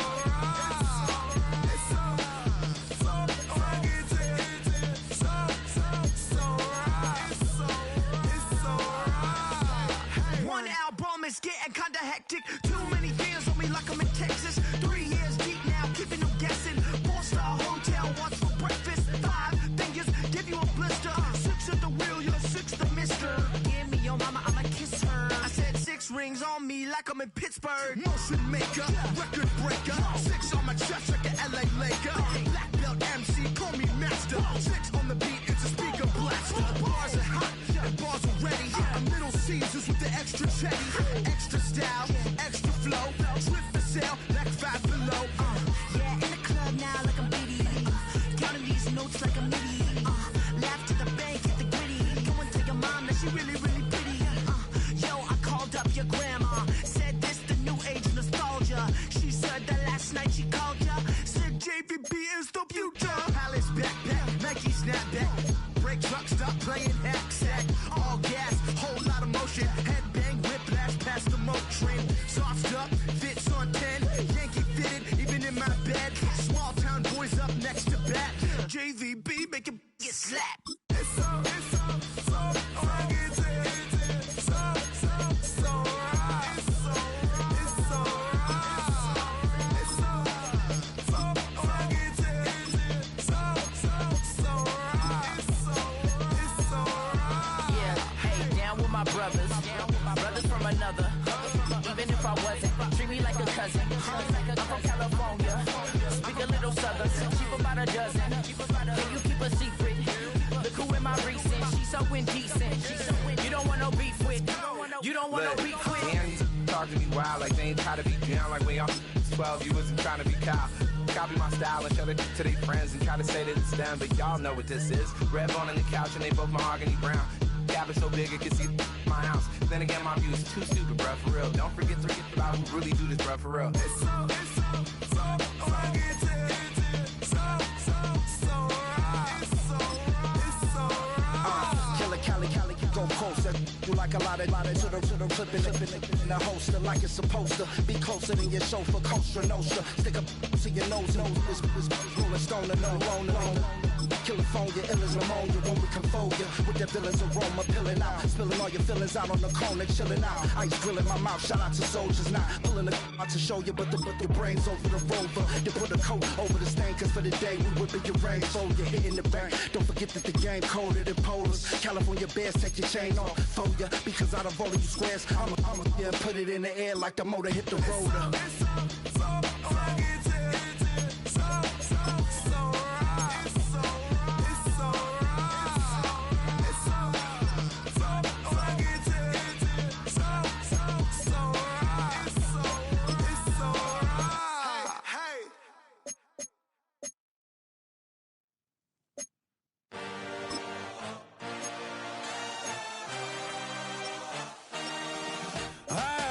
fucking so right. One album is getting kinda hectic. Too many fans on me like I'm in Texas. 3 years deep now, keeping them guessing. 4-star hotel, what's for breakfast? 5 fingers, give you a blister. 6 at the wheel, you're 6 the mister. Give me your mama, I'ma kiss her. I said 6 rings on me like I'm in Pittsburgh. Motion maker, record breaker. 6 on my chest like an LA Laker. Black belt MC, call me master. 6 on the beat, it's a speaker blaster. Bars are hot, and bars are ready. A Middle Caesars with the extra chetty. Extra style, extra flow. Slip for sale, like 5 below. Yeah, in the club now like I'm Biddy. Counting these notes like a MIDI. Laugh to the bank, hit the gritty. Go and tell your mom that she really, really pretty. Yo, I called up your grandma. Said this the new age nostalgia. She said that last night she called ya. Said JVB is the future. Palace backpack, Nike snapback. Break truck, stop playing hack sack. All gas, whole lot of motion. Headbang, whiplash past the moat train. Sauced up, fits on 10. Yankee fitted, even in my bed. Small town boys up next to bat. JVB make it get slapped. It's so fucking so right. It's so right. It's so right. It's so fucking so right. Yeah, hey, down with my brothers. Brothers from another. Even if I wasn't, treat me like a cousin. I'm from California. Speak a little southern. Cheap about a dozen. Can you keep a secret? Look who in my recent. She's so indecent. You don't want no beef with. You don't want no beef with. Man, talk to me wild like they ain't try to be down. Like when y'all 12, you wasn't trying to be Kyle. Copy my style and show it to their friends and try to say that it's them, but y'all know what this is. Red bone on the couch and they both mahogany brown. Gap is so big it can see my house. Then again, my view is too stupid, bruh, for real. Don't forget about who really do this, bruh, for real. It's so fucking so right. It's so right. Killer Cali, go post that. You like a lot of to the clipping in the holster like it's supposed to be closer than your chauffeur, Costa Nostra. Stick up to your nose, it's rolling stone and no rolling. California, ill as pneumonia when we confold you with the villain's aroma, pilling out, spilling all your feelings out on the corner, chilling out. Ice grilling my mouth, shout out to soldiers, not pulling the out to show you, but your brains over the rover. You put a coat over the stain, cause for the day we whipping your rain, so you're hitting the bank. Don't forget that the game colder than polars. California bears, take your chain off for ya, because out of all of you squares, I'ma yeah, put it in the air like the motor hit the rotor.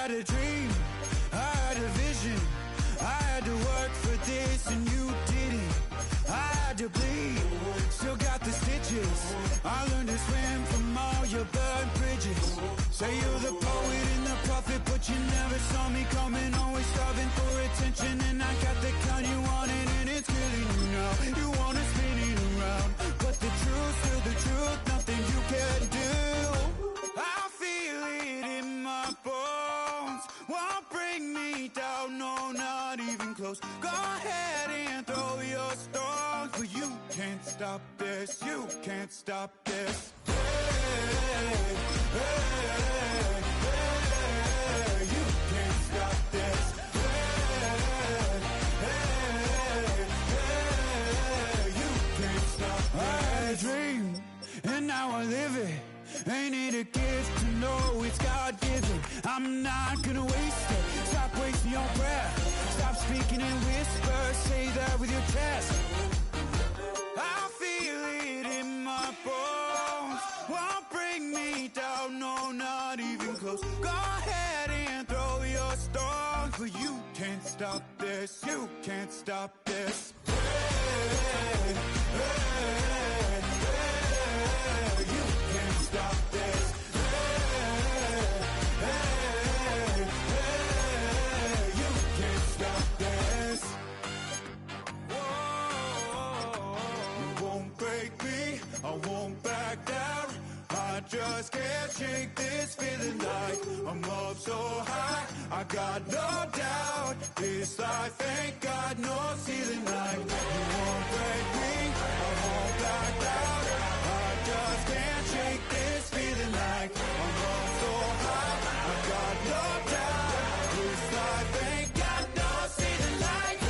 had a dream, I had a vision, I had to work for this and you didn't. I had to bleed, still got the stitches. I learned to swim from all your burned bridges. Say you're the poet and the prophet, but you never saw me coming. Always starving for attention, and I got the kind you wanted, and it's killing you now. You wanna spin it around, but the truth's still the truth, nothing you can do. I feel it in my bones, won't bring me down, no, not even close. Go ahead and throw your stones, but you can't stop this, you can't stop this. Hey, hey, hey, you can't stop this. Hey, hey, hey, you can't stop this. I had a dream, and now I live it. Ain't it a gift to know it's God-given? I'm not gonna waste it. Stop wasting your breath. Stop speaking in whispers. Say that with your chest. I feel it in my bones, won't bring me down, no, not even close. Go ahead and throw your stones, but you stop this, you can't stop this. You can't stop this. You can't stop this. You won't break me, I won't back down. I just can't shake this feeling like I'm up so high. I got no doubt, this life ain't got no ceiling like. You won't break me, I won't back down. I just can't shake this feeling like I'm up so high. I got no doubt, this life ain't got no ceiling like.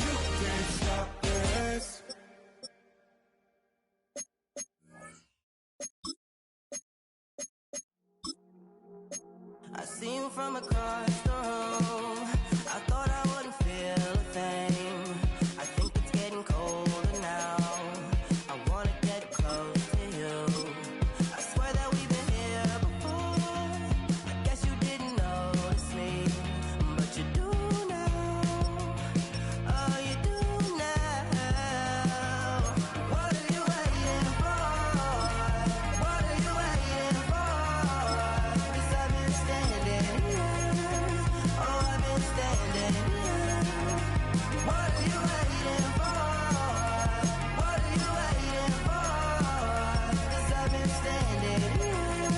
You can't stop this. I see you from across the room. I thought I wouldn't feel a thing. I think it's getting colder now. I wanna get close to you. I swear that we've been here before. I guess you didn't notice me, but you do now. Oh, you do now. What are you waiting for? What are you waiting for? 'Cause I've been standing here. Oh, I've been standing here. What are you waiting for? What are you waiting for? 'Cause I've been standing here.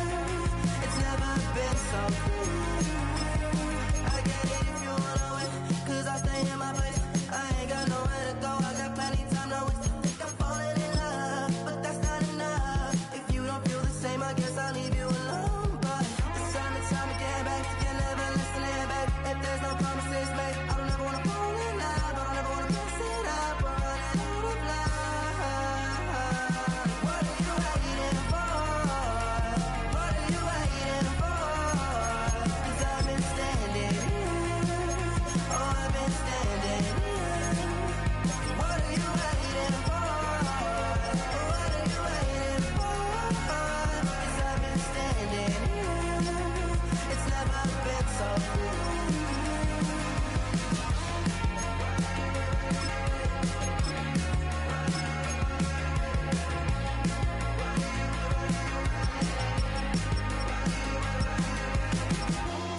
It's never been so good. I get it if you wanna wait, 'cause I stay in my place. I ain't got nowhere to go. I got plenty time to waste. Think I'm falling in love, but that's not enough. If you don't feel the same, I guess I'll leave you alone. But it's time again, babe. You never listening, babe. If there's no promises made, I don't ever wanna fall in love. I don't ever wanna mess it up. We're running out of love. What are you waiting for? What are you waiting for? 'Cause I've been standing here. Oh, I've been standing here. What are you waiting for? What are you waiting for? 'Cause I've been standing here. It's never been so good.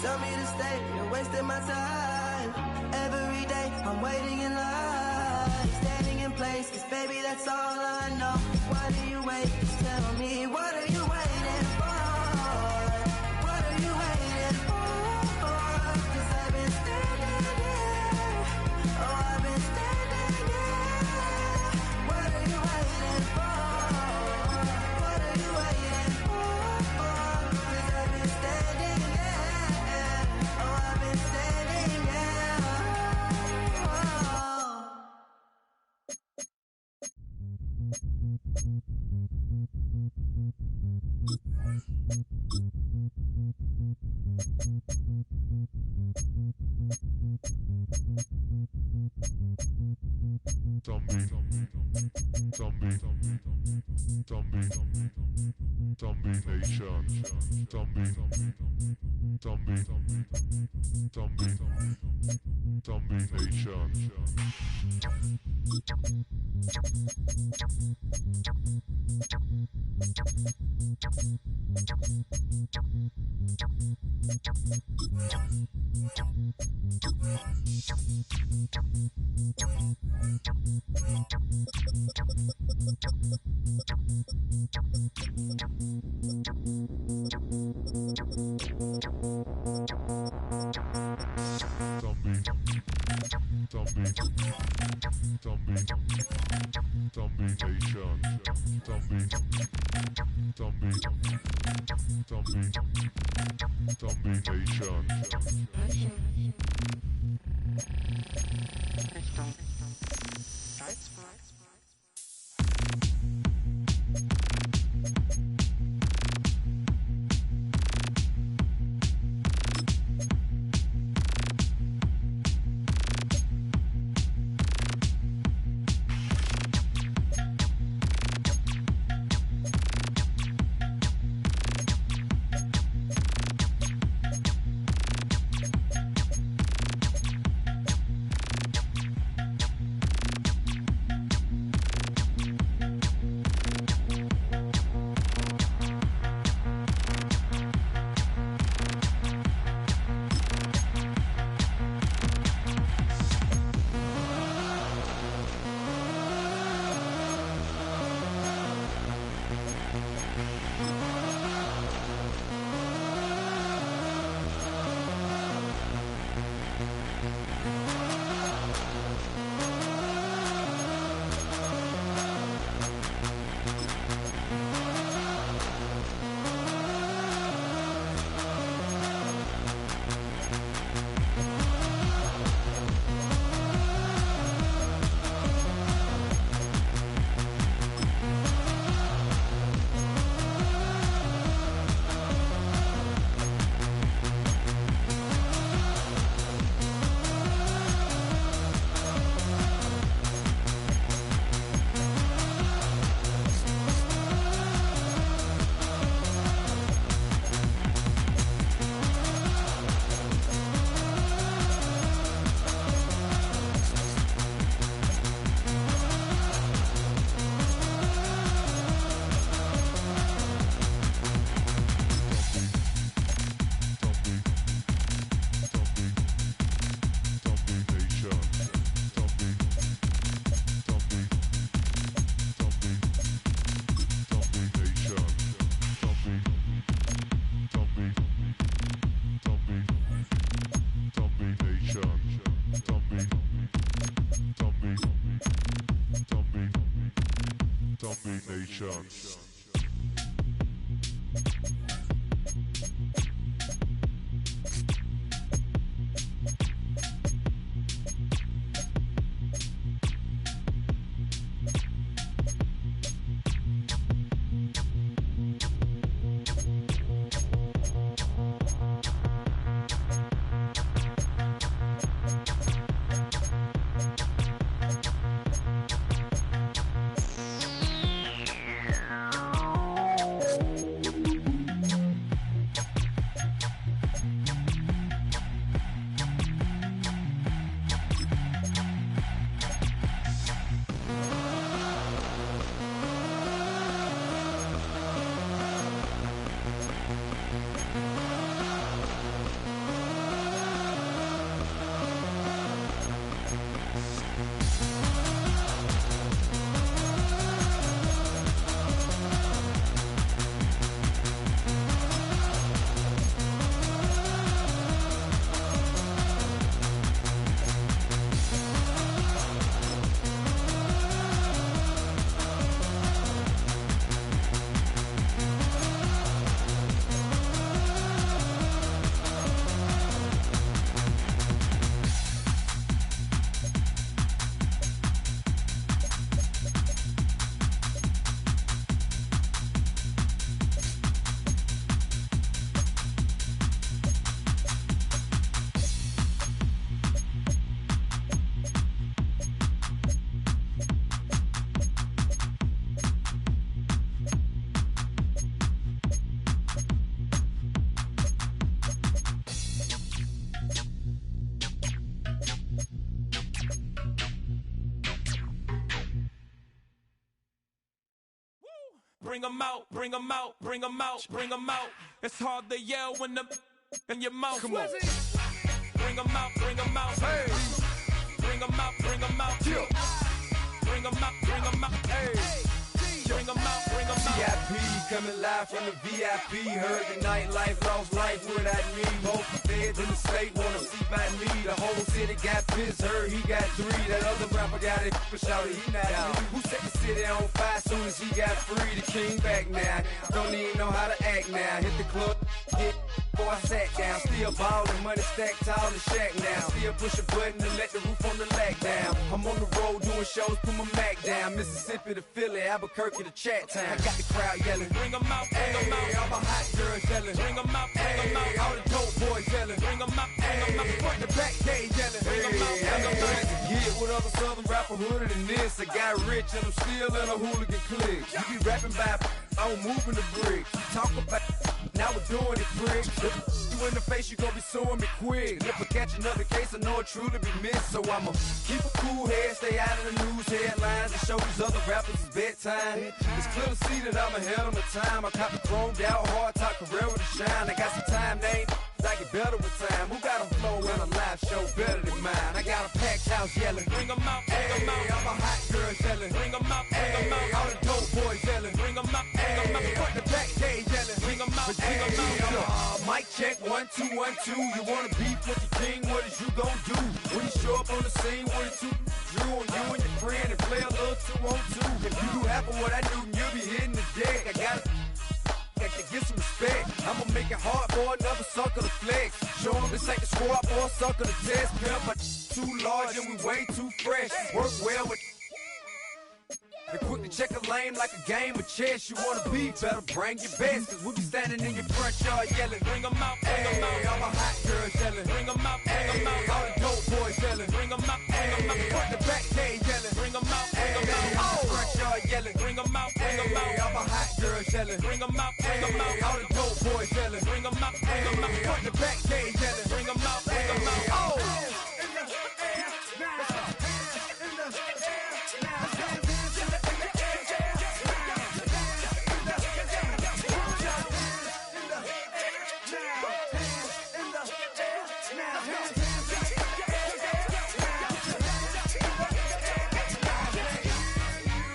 Tell me to stay, you're wasting my time. Every day I'm waiting in line, standing in place, 'cause baby that's all I know. Why do you wait? Just tell me, what are you waiting for? What are you waiting for? 'Cause I've been standing here. Oh, I've been standing here. What are you waiting for? What are you waiting for? 'Cause I've been standing here. Oh, I've been standing here. Zombie Nation. Zombie Nation. Zombie Nation. Nation. Bring 'em out, bring 'em out, bring 'em out, bring 'em out. It's hard to yell when the in your mouth. Come on. Bring 'em out, bring 'em out. Hey. Bring 'em out, bring 'em out. Yeah. Bring 'em out, bring 'em out. Hey. Bring 'em out, bring 'em out. VIP coming live from the VIP. Heard the nightlife, lost life without me. Both the feds in the state wanna see by me. The whole city got pissed, heard he got 3. That other rapper got it, but shouted he not me. Who set the city on fire soon as he got free? The king back now, don't even know how to act now. Hit the club, hit before I sat down. Still ballin', money stacked tall in the shack now. Still push a button to let the roof on the lag down. I'm on the road doing shows, put my Mac down. Mississippi to Philly, Albuquerque to Chat Town. I got the crowd yelling. Bring 'em out, bring 'em out. All my hot girls yelling. Bring 'em out, bring 'em out. All the dope boys yelling. Bring 'em out, bring 'em out. Front the back cage yelling. Bring 'em out, bring 'em out. Get with other southern rapper hooded than this. I got rich and I'm still in a hooligan clique. You be rapping by I'm moving the bricks. Talk about now we're doing it, prick. You in the face, you gon' be suing me quick. If I catch another case, I know it truly be missed. So I'ma keep a cool head, stay out of the news headlines, and show these other rappers it's bedtime. It's clear to see that I'm ahead of my time. I cop the chromed out, hard top career with a shine. I got some time, name. I get better with time. Who got a flow and a live show better than mine? I got a packed house yelling. Bring 'em out, bring 'em out. All my hot girls yelling. Bring 'em out, bring 'em out. All the dope boys yelling. Bring 'em out, bring 'em out. Front the back cage yelling. Bring 'em out, bring 'em out. Mic check 1 2 1 2. You wanna beef with the king? What is you gon' do when you show up on the scene with a 2 Drew on you and your friend and play a little 2 on 2? If you do half of what I do, you'll be hitting the deck. I gotta get some respect. I'ma make it hard for another sucker to flex. Show 'em this ain't the squad or a sucker to test. Pimp, but too large and we way too fresh. Work well with. And quick to check a lane like a game of chess. You wanna be better, bring your best. Cause we be standing in your front yard yelling. Bring 'em out, bring 'em out. All my hot girls yelling. Bring 'em out, bring 'em out. All the dope boys yelling. Bring 'em out, bring 'em out. Front the back cage yelling. Bring 'em out, bring 'em out. Oh, front yard yelling. Bring 'em out, bring 'em out. All my hot girls yelling. Bring 'em out, bring 'em out. All the dope boys yelling. Bring 'em out, bring 'em out. Front the back cage yelling. Bring 'em out, bring 'em out. Oh.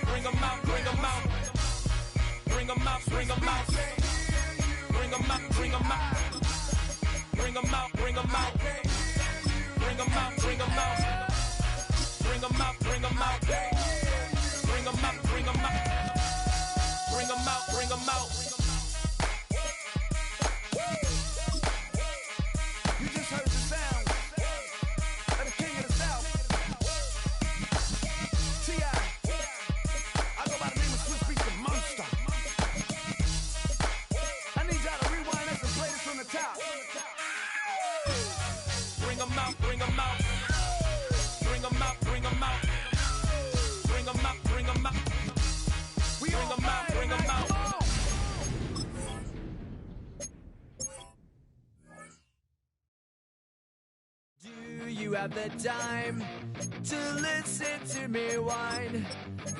Bring 'em out, bring 'em out. Bring 'em out, bring 'em out. Bring 'em out, bring 'em out. Bring 'em out, bring 'em out. Bring 'em out, bring 'em out. Bring 'em out, bring 'em out. Bring 'em out, bring 'em out. out, bring them out. You just heard the sound of the king of the South. T.I. I go by the name of Swiss Beats the Monster. I need y'all to rewind this and play this from the top. Bring them out, bring them out. Bring them out, bring them out. Bring them out, bring them out. Bring them out, bring them out. Do you have the time to listen to me whine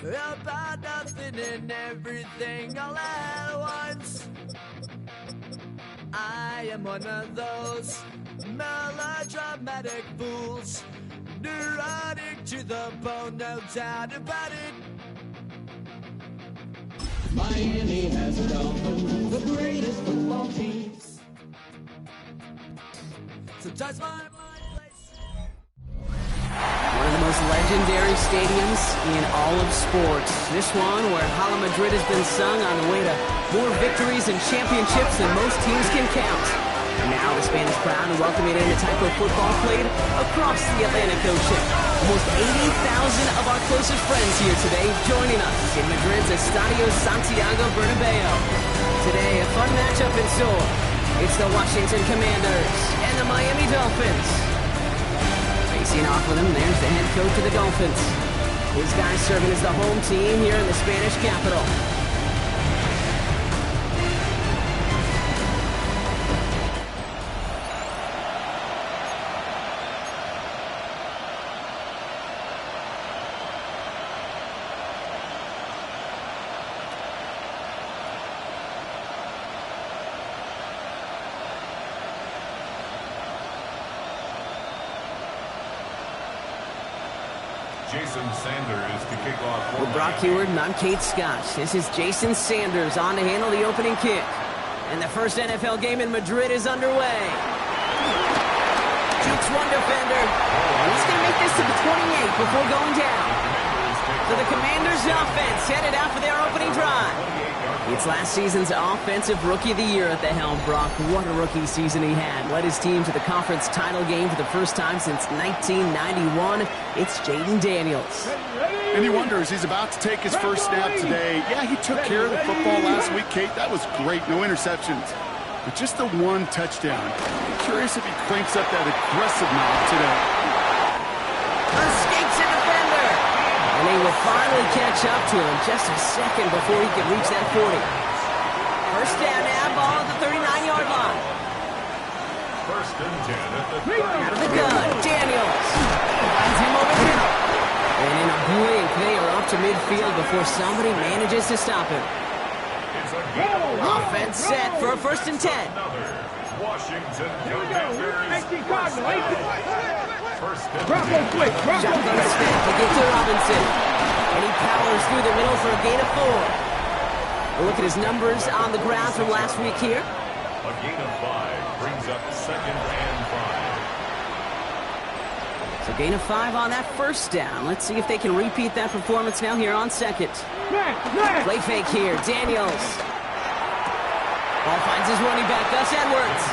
about nothing and everything all at once? I am one of those melodramatic fools, neurotic to the bone, no doubt about it. Miami has a Dolphins, the greatest football team. Sometimes my mind plays. One of the most legendary stadiums in all of sports. This one where Hala Madrid has been sung on the way to more victories and championships than most teams can count. And now the Spanish proud to welcome it in a type of football played across the Atlantic Ocean. Almost 80,000 of our closest friends here today joining us in Madrid's Estadio Santiago Bernabeu. Today, a fun matchup in store. It's the Washington Commanders and the Miami Dolphins. Facing off with him, there's the head coach of the Dolphins. His guys serving as the home team here in the Spanish capital. Jason Sanders to kick off. With Brock Heward and I'm Kate Scott. This is Jason Sanders on to handle the opening kick. And the first NFL game in Madrid is underway. Jukes one defender. And he's going to make this to the 28 before going down. So the Commanders' offense headed out for their opening drive. It's last season's Offensive Rookie of the Year at the helm. Brock, what a rookie season he had. Led his team to the conference title game for the first time since 1991. It's Jaden Daniels. And he wonders, he's about to take his first snap today. Yeah, he took care of the football last week, Kate. That was great. No interceptions. But just the one touchdown. Curious if he cranks up that aggressive knob today. Escapes a defender. And he will finally catch up to him just a second before he can reach that 40. First down now, ball at the 39-yard line. First and 10 at the 30. Out of the gun, Daniels. Finds him over the middle. And in a blink, they are up to midfield before somebody manages to stop him. Offense set for a first and 10. Washington Commanders. First and 10. Shotgun snap to get to Robinson. And he powers through the middle for a gain of 4. A look at his numbers on the ground from last week here. A gain of 5 brings up second and 5. So gain of 5 on that first down. Let's see if they can repeat that performance now here on second. Play fake here, Daniels. Ball finds his running back, Gus Edwards.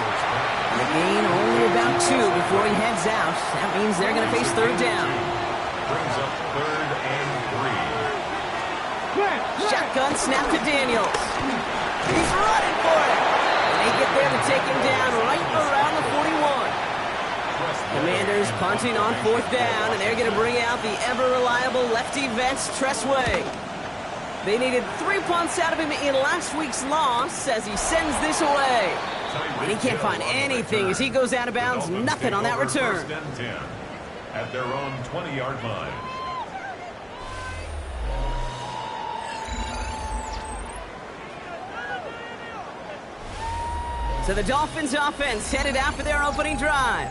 And a gain only about 2 before he heads out. That means they're going to face third down. Brings up third and 3. Shotgun snap to Daniels. He's running for it. And they get there to take him down right around the 41. Commanders punting on fourth down, and they're going to bring out the ever-reliable lefty vets, Tressway. They needed 3 punts out of him in last week's loss as he sends this away. And he can't find anything as he goes out of bounds. Nothing on that return. First and 10 at their own 20-yard line. So the Dolphins offense headed out for their opening drive.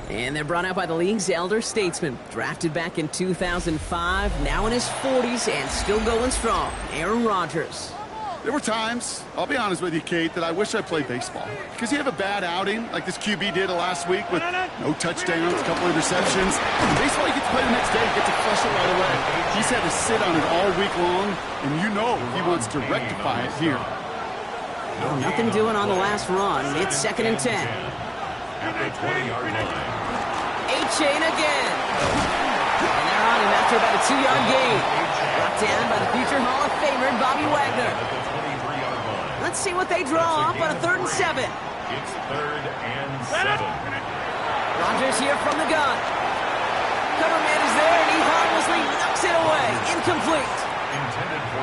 And they're brought out by the league's elder statesman. Drafted back in 2005, now in his 40s and still going strong. Aaron Rodgers. There were times, I'll be honest with you, Kate, that I wish I played baseball. Because you have a bad outing, like this QB did last week with no touchdowns, a couple interceptions. In baseball, you get to play the next day, you get to flush it right away. He's had to sit on it all week long, and you know he wants to rectify it here. Well, nothing doing on the last run. It's 2nd and 10. At the 20-yard line. A-Chain again. And they're on him after about a 2-yard gain. Brought down by the future Hall of Famer, Bobby Wagner. Let's see what they draw up on a 3rd and 7. It's 3rd and 7. Rodgers here from the gun. Coverman is there, and he harmlessly knocks it away. Incomplete.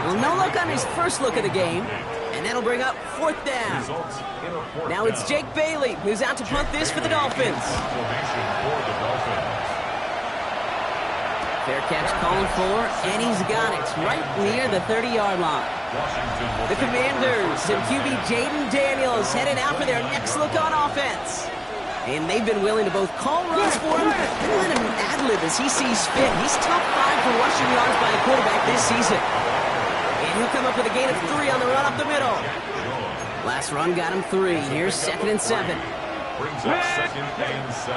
Well, no look on his first look of the game, and that'll bring up 4th down. Now it's Jake Bailey, who's out to punt this for the Dolphins. Fair catch calling for, and he's got it right near the 30-yard line. The Commanders and QB Jaden Daniels headed out for their next look on offense. And they've been willing to both call runs for him and let him ad-lib as he sees fit. He's top 5 for rushing yards by a quarterback this season. And he'll come up with a gain of 3 on the run up the middle. Last run got him 3. Here's 2nd and 7.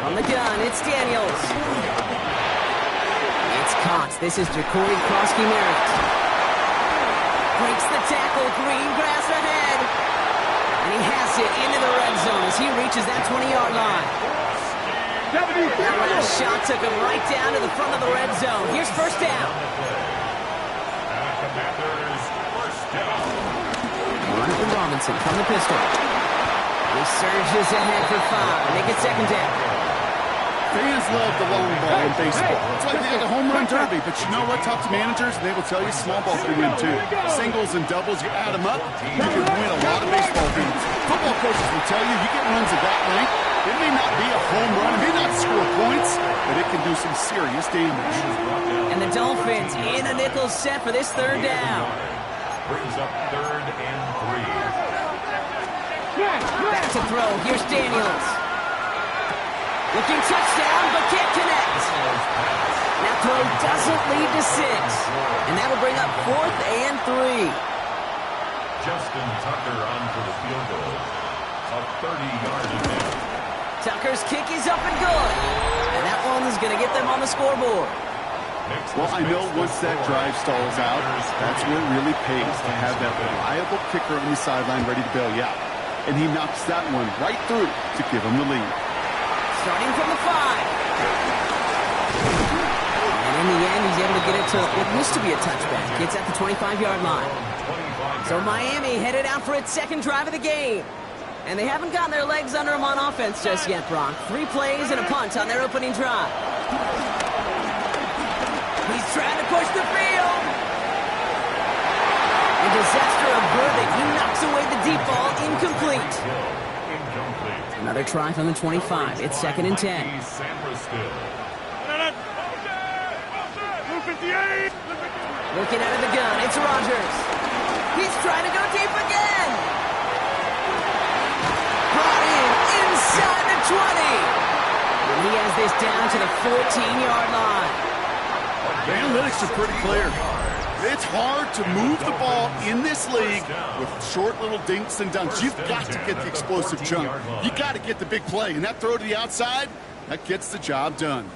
On the gun, it's Daniels. It's caught. This is Jacory Krosky-Merritt. Breaks the tackle. Green grass ahead. And he has it into the red zone as he reaches that 20-yard line. That last shot took him right down to the front of the red zone. Here's 1st down. Jonathan Robinson from the pistol. He surges ahead for 5. Make it 2nd down. Fans love the long ball in baseball. It's like they got the home run derby, but you know what? Talk to managers, and they will tell you small ball can win too. Singles and doubles, you add them up, you can win a lot of baseball games. Football coaches will tell you, you get runs of that length, it may not be a home run, it may not score points, but it can do some serious damage. And the Dolphins in a nickel set for this 3rd down. Brings up 3rd and 3. Back to throw. Here's Daniels. Looking touchdown, but can't connect. That throw doesn't lead to 6. And that'll bring up 4th and 3. Justin Tucker on for the field goal. A 30-yard attempt. Tucker's kick is up and good. And that one is going to get them on the scoreboard. Well, I know once that drive stalls out, that's where it really pays to have that reliable kicker on the sideline ready to bail you out. And he knocks that one right through to give him the lead. Starting from the 5. And in the end, he's able to get it to what used to be a touchback. It's at the 25-yard line. So Miami headed out for its 2nd drive of the game. And they haven't gotten their legs under them on offense just yet, Brock. 3 plays and a punt on their opening drive. He's trying to push the field. A disaster averted. He knocks away the deep ball. Incomplete. Another try from the 25. It's 2nd and 10. Looking out of the gun. It's Rodgers. He's trying to go deep again. Brought in inside the 20. And he has this down to the 14-yard line. The analytics are pretty clear. It's hard to move the ball in this league with short little dinks and dunks. You've got to get the explosive jump. You got to get the big play. And that throw to the outside, that gets the job done.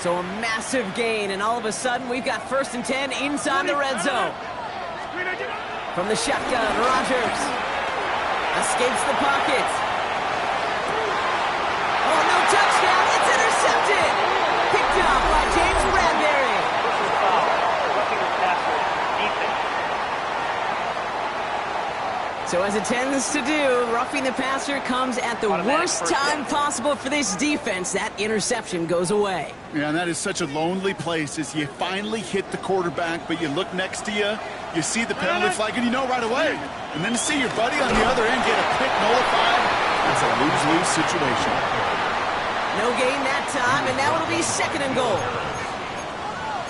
So a massive gain, and all of a sudden we've got 1st and 10 inside the red zone. From the shotgun, Rodgers escapes the pocket. Oh, no touchdown. It's intercepted. Picked up by James Bradbury. So as it tends to do, roughing the passer comes at the worst time possible for this defense. That interception goes away. Yeah, and that is such a lonely place as you finally hit the quarterback, but you look next to you, you see the penalty flag, and you know right away. And then to see your buddy on the other end get a pick nullified, that's a lose-lose situation. No gain that time, and now it'll be 2nd and goal.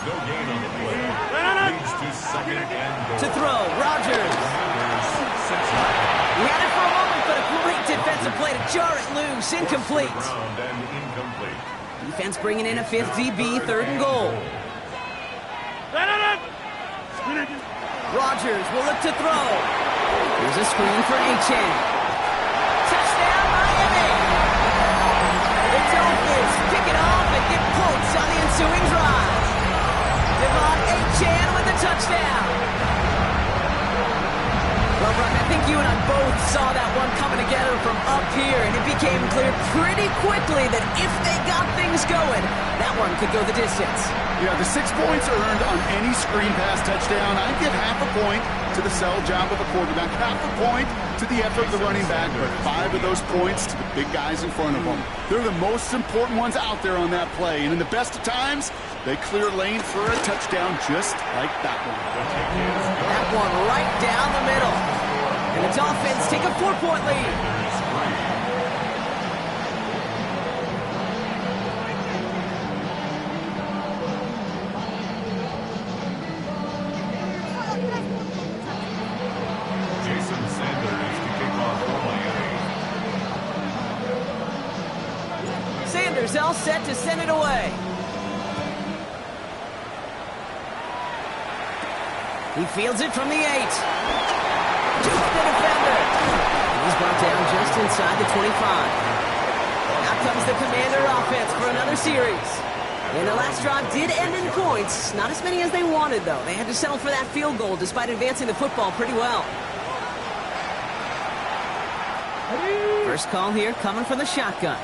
No gain on the play. Leads to 2nd and goal. To throw, Rodgers. He had it for a moment, but a great defensive play to jar it loose. Incomplete. Defense bringing in a 5th DB, 3rd and goal. Rodgers will look to throw. Here's a screen for A-Chain. Touchdown, Miami! The Dolphins pick it off and get pulled saw that one coming together from up here, and it became clear pretty quickly that if they got things going, that one could go the distance. Yeah, the 6 points earned on any screen pass touchdown. I'd give half a point to the sell job of a quarterback, half a point to the effort of the running back, but 5 of those points to the big guys in front of them. They're the most important ones out there on that play, and in the best of times, they clear lane for a touchdown just like that one. That one right down the middle. And the Dolphins take a 4-point lead. Jason Sanders to kick off for Miami. Sanders all set to send it away. He fields it from the 8. Just the defender. He's brought down just inside the 25. Now comes the Commander offense for another series. And the last drive did end in points. Not as many as they wanted, though. They had to settle for that field goal despite advancing the football pretty well. First call here coming from the shotgun.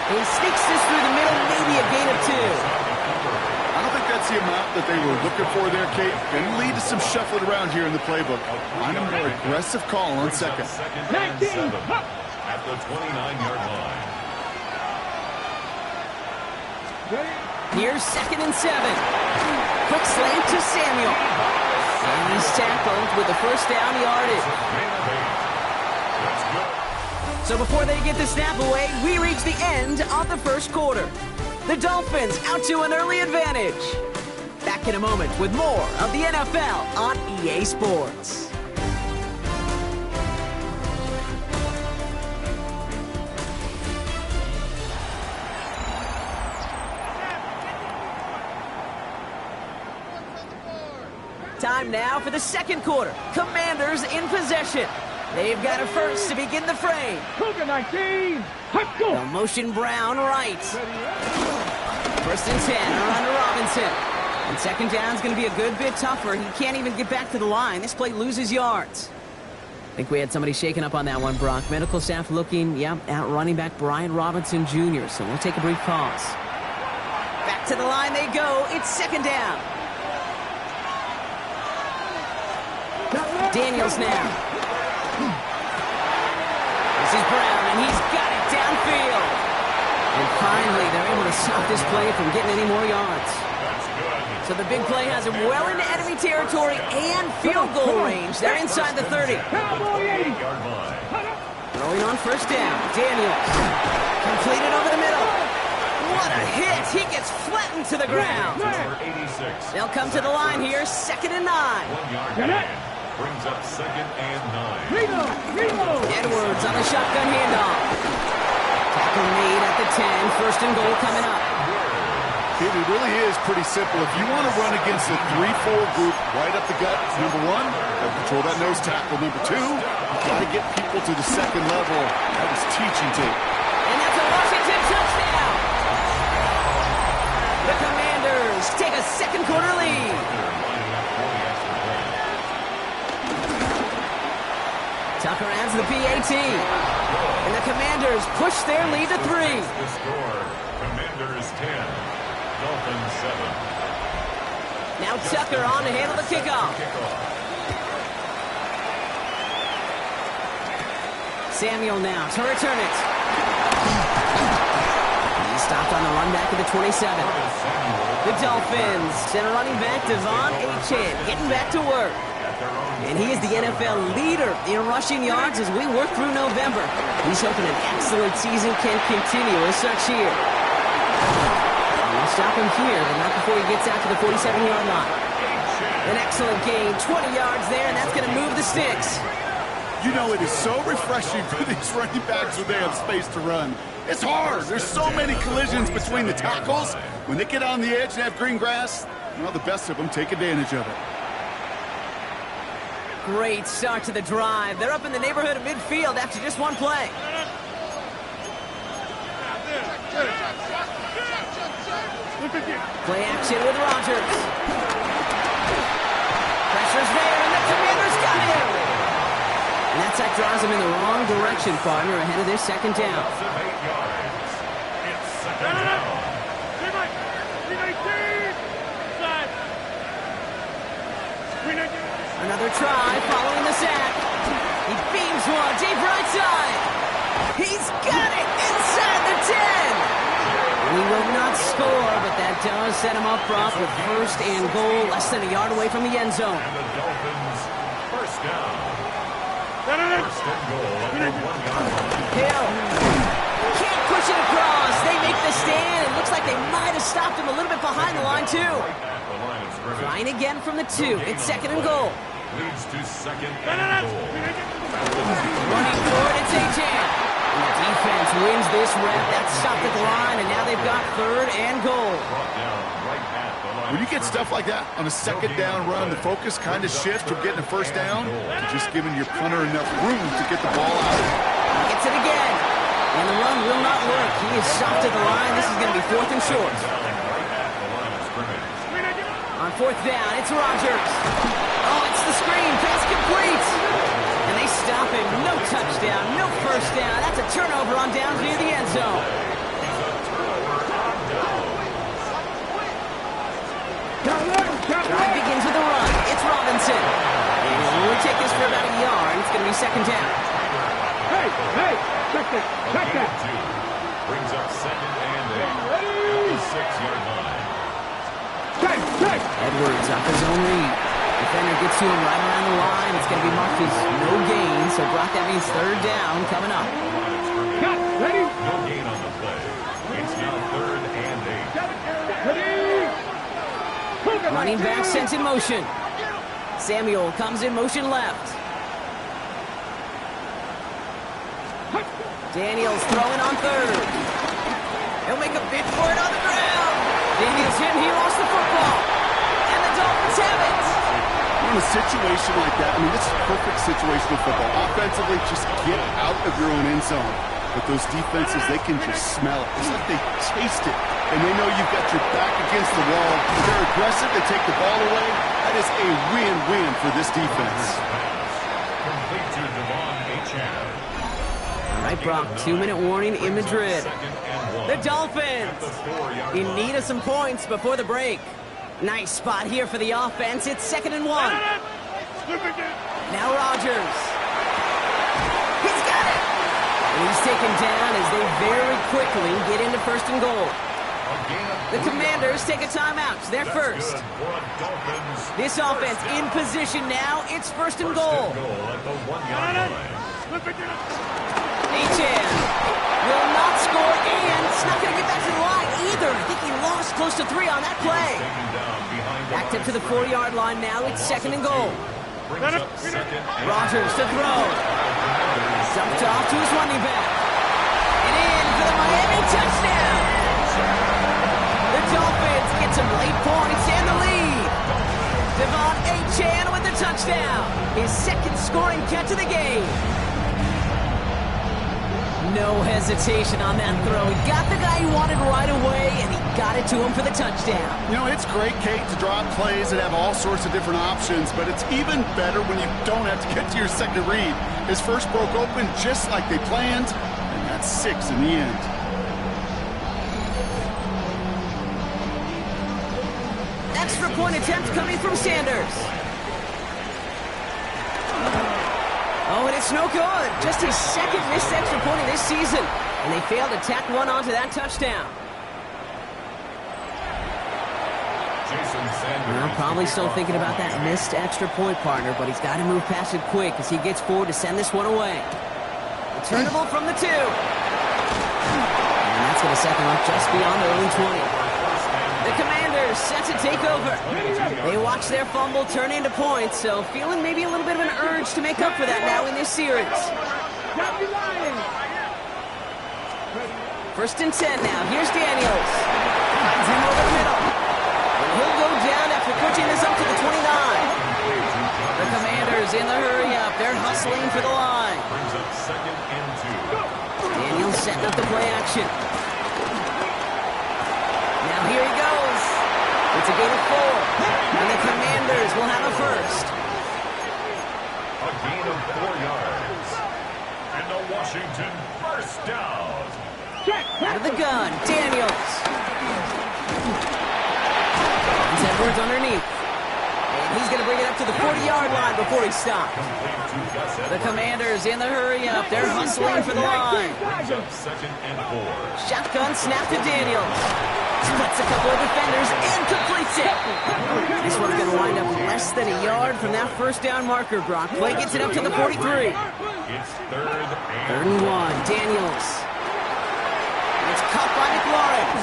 He sneaks this through the middle, maybe a gain of 2. I don't think that's the amount that they were looking for there, Kate. Going to lead to some shuffling around here in the playbook. I'm a more aggressive call on second. Second and 7 at the 29-yard line. Here's 2nd and 7. Quick slant to Samuel. And he's tackled with the first down yardage. So before they get the snap away, we reach the end of the first quarter. The Dolphins out to an early advantage. Back in a moment with more of the NFL on EA Sports. Time now for the second quarter. Commanders in possession. They've got a first to begin the frame. Cougar 19. Let's go. They'll motion Brown right. First and 10, around to Robinson. And second down's going to be a good bit tougher. He can't even get back to the line. This play loses yards. I think we had somebody shaken up on that one, Brock. Medical staff looking, at running back Brian Robinson Jr., so we'll take a brief pause. Back to the line they go. It's second down. Daniels now. This is Brown, and he's got it downfield. And finally, they're able to stop this play from getting any more yards. So the big play has him well into enemy territory and field goal range. They're inside the 30. Throwing on first down. Daniels. Completed over the middle. What a hit. He gets flattened to the ground. They'll come to the line here. 2nd and 9. 1 yard brings up 2nd and 9. Edwards on the shotgun handoff. Tackle made at the 10. First and goal coming up. It really is pretty simple. If you want to run against the 3-4 group right up the gut, number 1, control that nose tackle. Number 2, you got to get people to the second level. That was teaching tape. And that's a Washington touchdown. The Commanders take a second quarter lead. Tucker adds the PAT. And the Commanders push their lead to 3. The score, Commanders 10. Dolphins 7. Now Tucker on to handle the kickoff. Samuel now to return it. He stopped on the run back at the 27. The Dolphins send a running back, Devon Achane, getting back to work. And he is the NFL leader in rushing yards as we work through November. He's hoping an excellent season can continue as such here. We'll stop him here, but not before he gets out to the 47-yard line. An excellent gain, 20 yards there, and that's going to move the sticks. You know, it is so refreshing for these running backs when they have space to run. It's hard. There's so many collisions between the tackles. When they get on the edge and have green grass, well, the best of them take advantage of it. Great start to the drive. They're up in the neighborhood of midfield after just one play. Play action with Rodgers. Pressure's there, and the Commanders got him. And that sack draws him in the wrong direction, partner, ahead of their second down. Another try following the sack. He beams one deep right side. He's got it inside the 10. He will not score, but that does set him up front with first and goal, less than a yard away from the end zone. And the Dolphins, first down. First and goal at the 1-yard line. Hill can't push it across. They make the stand. It looks like they might have stopped him a little bit behind the line, too. Trying again from the 2. It's second and goal. Leads to second and goal. Running forward, it's Achane. And the defense wins this rep. That's stopped at the line, and now they've got third and goal. When you get stuff like that on a second down run, the focus kind of shifts from getting a first down to just giving your punter enough room to get the ball out. He gets it again. And the run will not work. He is stopped at the line. This is going to be fourth and short. On fourth down, it's Rodgers. Oh, it's the screen. Pass complete. And they stop him. No touchdown, no first down. That's a turnover on downs near the end zone. Drive begins with a run. It's Robinson. And he'll only take this for about a yard. It's going to be second down. Hey, check that. Brings up second and 8 at the 6-yard line. Edwards off his own read. Defender gets to him right around the line. It's going to be marked as no gain. So, Brock, that means third down coming up. No gain on the play. It's now third and 8. Running back sent in motion. Samuel comes in motion left. Daniels throwing on third. He'll make a bid for it on the ground. Daniels hit, he lost the football. And the Dolphins have it. In a situation like that, I mean, this is perfect situational football. Offensively, just get out of your own end zone. But those defenses, they can just smell it. It's like they taste it. And they know you've got your back against the wall. They're aggressive, they take the ball away. That is a win-win for this defense. Complete to Devon Achane. All right, Brock, 2-minute warning in Madrid. The Dolphins in need of some points before the break. Nice spot here for the offense. It's second and 1. Now Rodgers. He's got it. And he's taken down as they very quickly get into first and goal. The Commanders take a timeout. They're first. This offense in position now. It's first and goal. Achane will not score, and it's not going to get back to the line either. I think he lost close to 3 on that play. Backed up to the 4-yard line now. It's second and goal. Rodgers to throw. Dumped off to his running back. And in for the Miami touchdown. The Dolphins get some late points and the lead. Devon Achane with the touchdown. His second scoring catch of the game. No hesitation on that throw. He got the guy he wanted right away, and he got it to him for the touchdown. You know, it's great, Kate, to draw up plays and have all sorts of different options, but it's even better when you don't have to get to your second read. His first broke open just like they planned, and that's 6 in the end. Extra point attempt coming from Sanders. Oh, and it's no good. Just his second missed extra point of this season. And they failed to tack one onto that touchdown. Well, probably still thinking about that missed extra point, partner, but he's got to move past it quick as he gets forward to send this one away. Returnable from the 2. And that's going to set them up just beyond their own 20. The Commanders set to take over. They watch their fumble turn into points, so feeling maybe a little bit of an urge to make up for that now in this series. First and 10 now. Here's Daniels. Finds him over the middle. And he'll go down after pushing this up to the 29. The Commanders in the hurry-up. They're hustling for the line. Daniels setting up the play action. Now here he goes. It's a gain of 4. And the Commanders will have a first. A gain of 4 yards. And the Washington first down. Out of the gun, Daniels. He's Edwards underneath. And he's going to bring it up to the 40-yard line before he stops. The Commanders in the hurry-up. They're hustling for the line. Second and 4. Shotgun snap to Daniels. Splits a couple of defenders and completes it. This one's going to wind up less than a yard from that first down marker, Brock. Play gets it up to the 43. It's third and 1. Daniels. It's caught by McLaurin.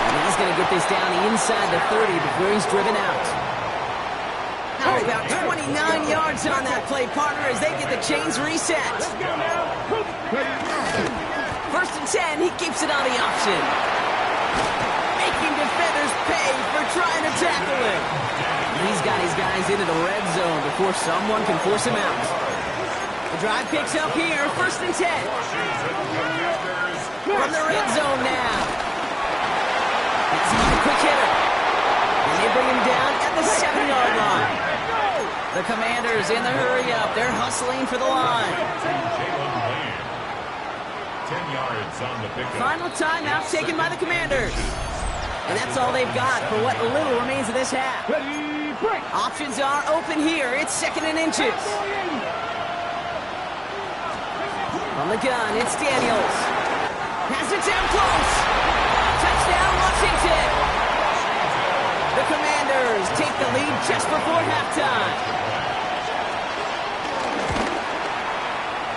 And he's going to get this down inside the 30 before he's driven out. Now about 29 yards on that play, partner, as they get the chains reset. First and 10, he keeps it on the option. Making defenders pay for trying to tackle him. He's got his guys into the red zone before someone can force him out. The drive picks up here, first and 10. From the red zone now. He's a quick hitter. And they bring him down at the 7-yard line. The Commanders in the hurry-up. They're hustling for the line. 10 yards on the pickup. Final timeout taken by the Commanders. And that's all they've got for what little remains of this half. Options are open here. It's second and inches. From the gun, it's Daniels. Has it down close. Touchdown, Washington. The Commanders take the lead just before halftime.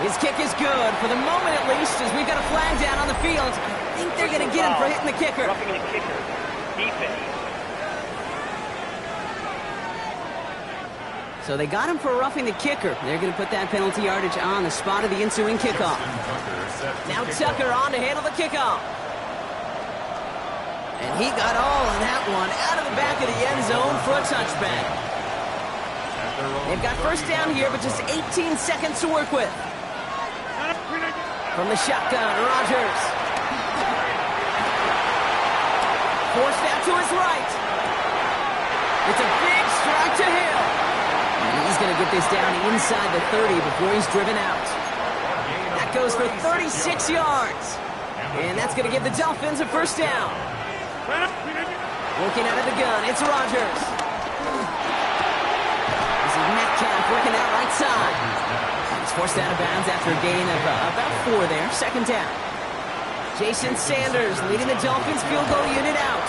His kick is good, for the moment at least, as we've got a flag down on the field. I think they're going to get him for hitting the kicker. Roughing the kicker. Defense. So they got him for roughing the kicker. They're going to put that penalty yardage on the spot of the ensuing kickoff. Now Tucker on to handle the kickoff. And he got all on that one out of the back of the end zone for a touchback. They've got first down here, but just 18 seconds to work with. From the shotgun, Rodgers. Forced out to his right. It's a big strike to Hill. And he's going to get this down inside the 30 before he's driven out. That goes for 36 yards. And that's going to give the Dolphins a first down. Working out of the gun, it's Rodgers. This is Metcalf working out right side. He's forced out of bounds after a gain of about 4 there. Second down. Jason Sanders leading the Dolphins field goal unit out.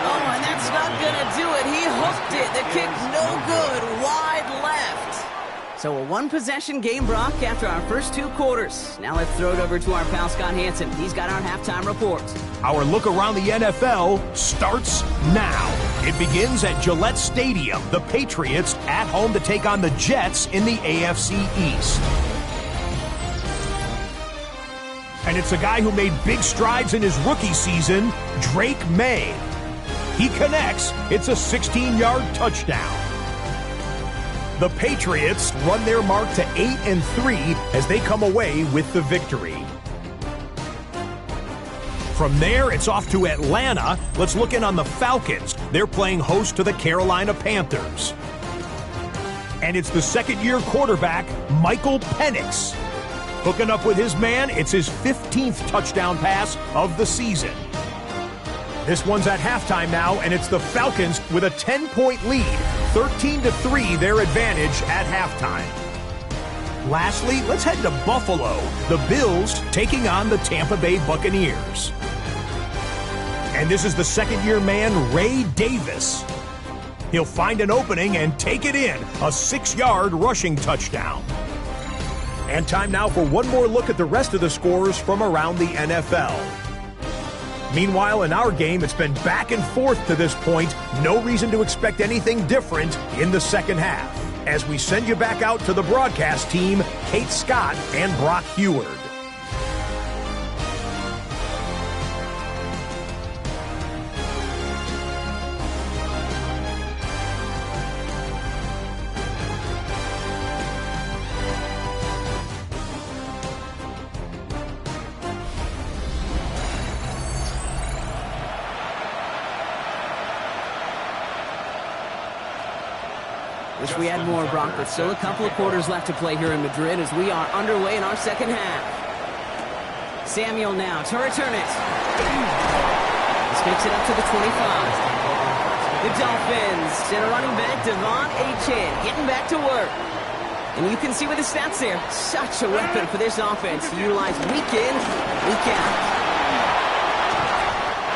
Oh, and that's not going to do it. He hooked it. The kick no good. Wide left. So a one-possession game, Brock, after our first 2 quarters. Now let's throw it over to our pal Scott Hansen. He's got our halftime report. Our look around the NFL starts now. It begins at Gillette Stadium. The Patriots at home to take on the Jets in the AFC East. And it's a guy who made big strides in his rookie season, Drake May. He connects. It's a 16-yard touchdown. The Patriots run their mark to 8-3 as they come away with the victory. From there, it's off to Atlanta. Let's look in on the Falcons. They're playing host to the Carolina Panthers. And it's the second-year quarterback, Michael Penix. Hooking up with his man, it's his 15th touchdown pass of the season. This one's at halftime now, and it's the Falcons with a 10-point lead. 13-3 their advantage at halftime. Lastly, let's head to Buffalo. The Bills taking on the Tampa Bay Buccaneers. And this is the second-year man, Ray Davis. He'll find an opening and take it in. A 6-yard rushing touchdown. And time now for one more look at the rest of the scores from around the NFL. Meanwhile, in our game, it's been back and forth to this point. No reason to expect anything different in the second half. As we send you back out to the broadcast team, Kate Scott and Brock Heward. Wish we had more, Brock, but still a couple of quarters left to play here in Madrid as we are underway in our second half. Samuel now to return it. This makes it up to the 25. The Dolphins send a running back, Devon Achane, getting back to work. And you can see with the stats there, such a weapon for this offense to utilize week in, week out.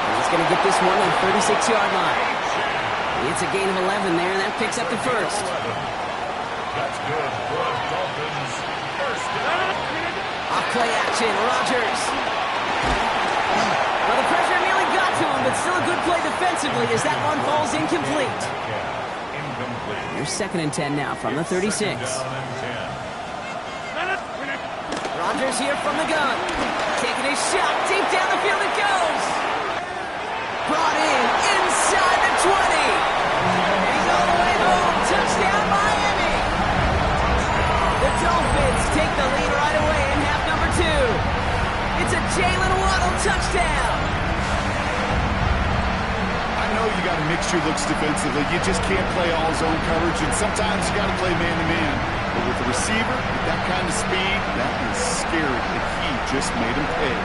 And he's going to get this one on the 36-yard line. It's a gain of 11 there, and that picks up the first. That's good for the Dolphins. First down. Off play action, Rodgers. Well, the pressure nearly got to him, but still a good play defensively as that one falls incomplete. Here's 2nd and 10 now from the 36. Rodgers here from the gun. Taking his shot, deep down the field it goes. Brought in, inside the 20. He's all the way home, touchdown Miami. The Dolphins take the lead right away in half number 2. It's a Jalen Waddle touchdown. I know you got to mix your looks defensively. You just can't play all zone coverage, and sometimes you got to play man-to-man. But with the receiver, with that kind of speed, that is scary, and he just made him pay.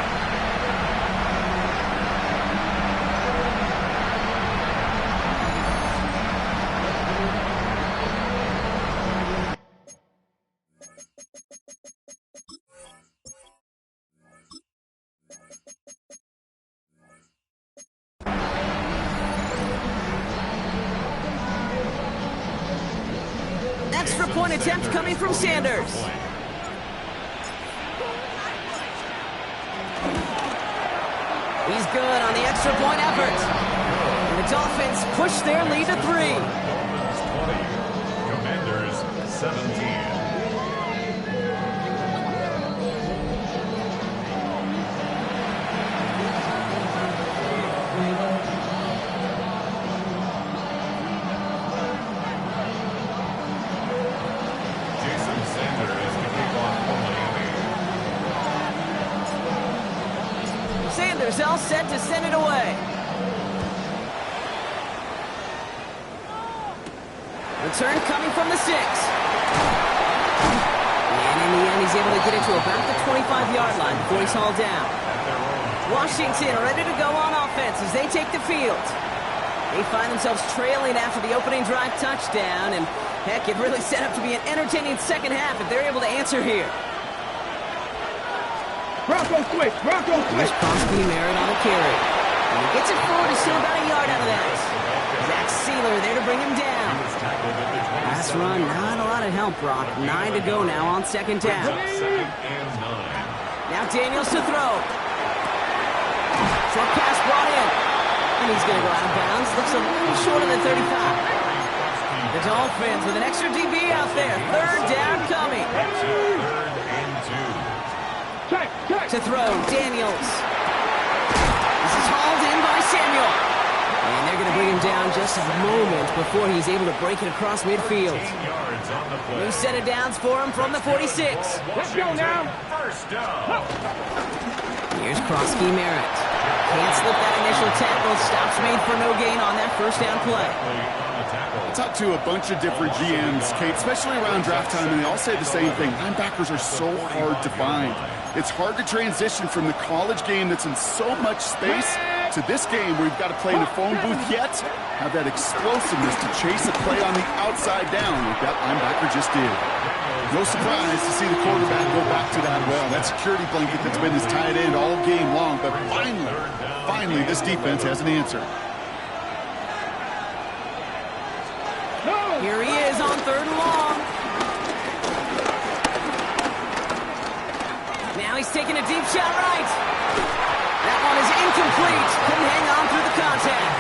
Extra point attempt coming from Sanders. He's good on the extra point effort. And the Dolphins push their lead to 3. Dolphins 20, Commanders 17. Sanders all set to send it away. Return coming from the 6. And in the end, he's able to get it to about the 25-yard line before he's hauled down. Washington ready to go on offense as they take the field. They find themselves trailing after the opening drive touchdown, and heck, it really set up to be an entertaining second half if they're able to answer here. Broncos quick! Broncos quick! Here's Crosby Merritt on a carry. And he gets it forward to still about a yard out of that. Zach Sealer there to bring him down. Last run, not a lot of help, Brock. 9 to go now on 2nd down. Now Daniels to throw. Short pass brought in. And he's going to go out of bounds. Looks a little short of the 35. The Dolphins with an extra DB out there. 3rd down coming. To throw, Daniels. This is hauled in by Samuel. And they're going to bring him down just a moment before he's able to break it across midfield. New set of downs for him from the 46. Let's go now. First down. Here's Crosby Merritt. Can't slip that initial tackle. Stops made for no gain on that first down play. I talked to a bunch of different GMs, Kate, especially around draft time, and they all say the same thing. Linebackers are so hard to find. It's hard to transition from the college game that's in so much space to this game where you've got to play in a phone booth, yet have that explosiveness to chase a play on the outside down like that linebacker just did. No surprise to see the quarterback go back to that well. That security blanket that's been his tight end all game long, but finally this defense has an answer. Here he is on 3rd and long. Now he's taking a deep shot right. That one is incomplete. Couldn't hang on through the contact.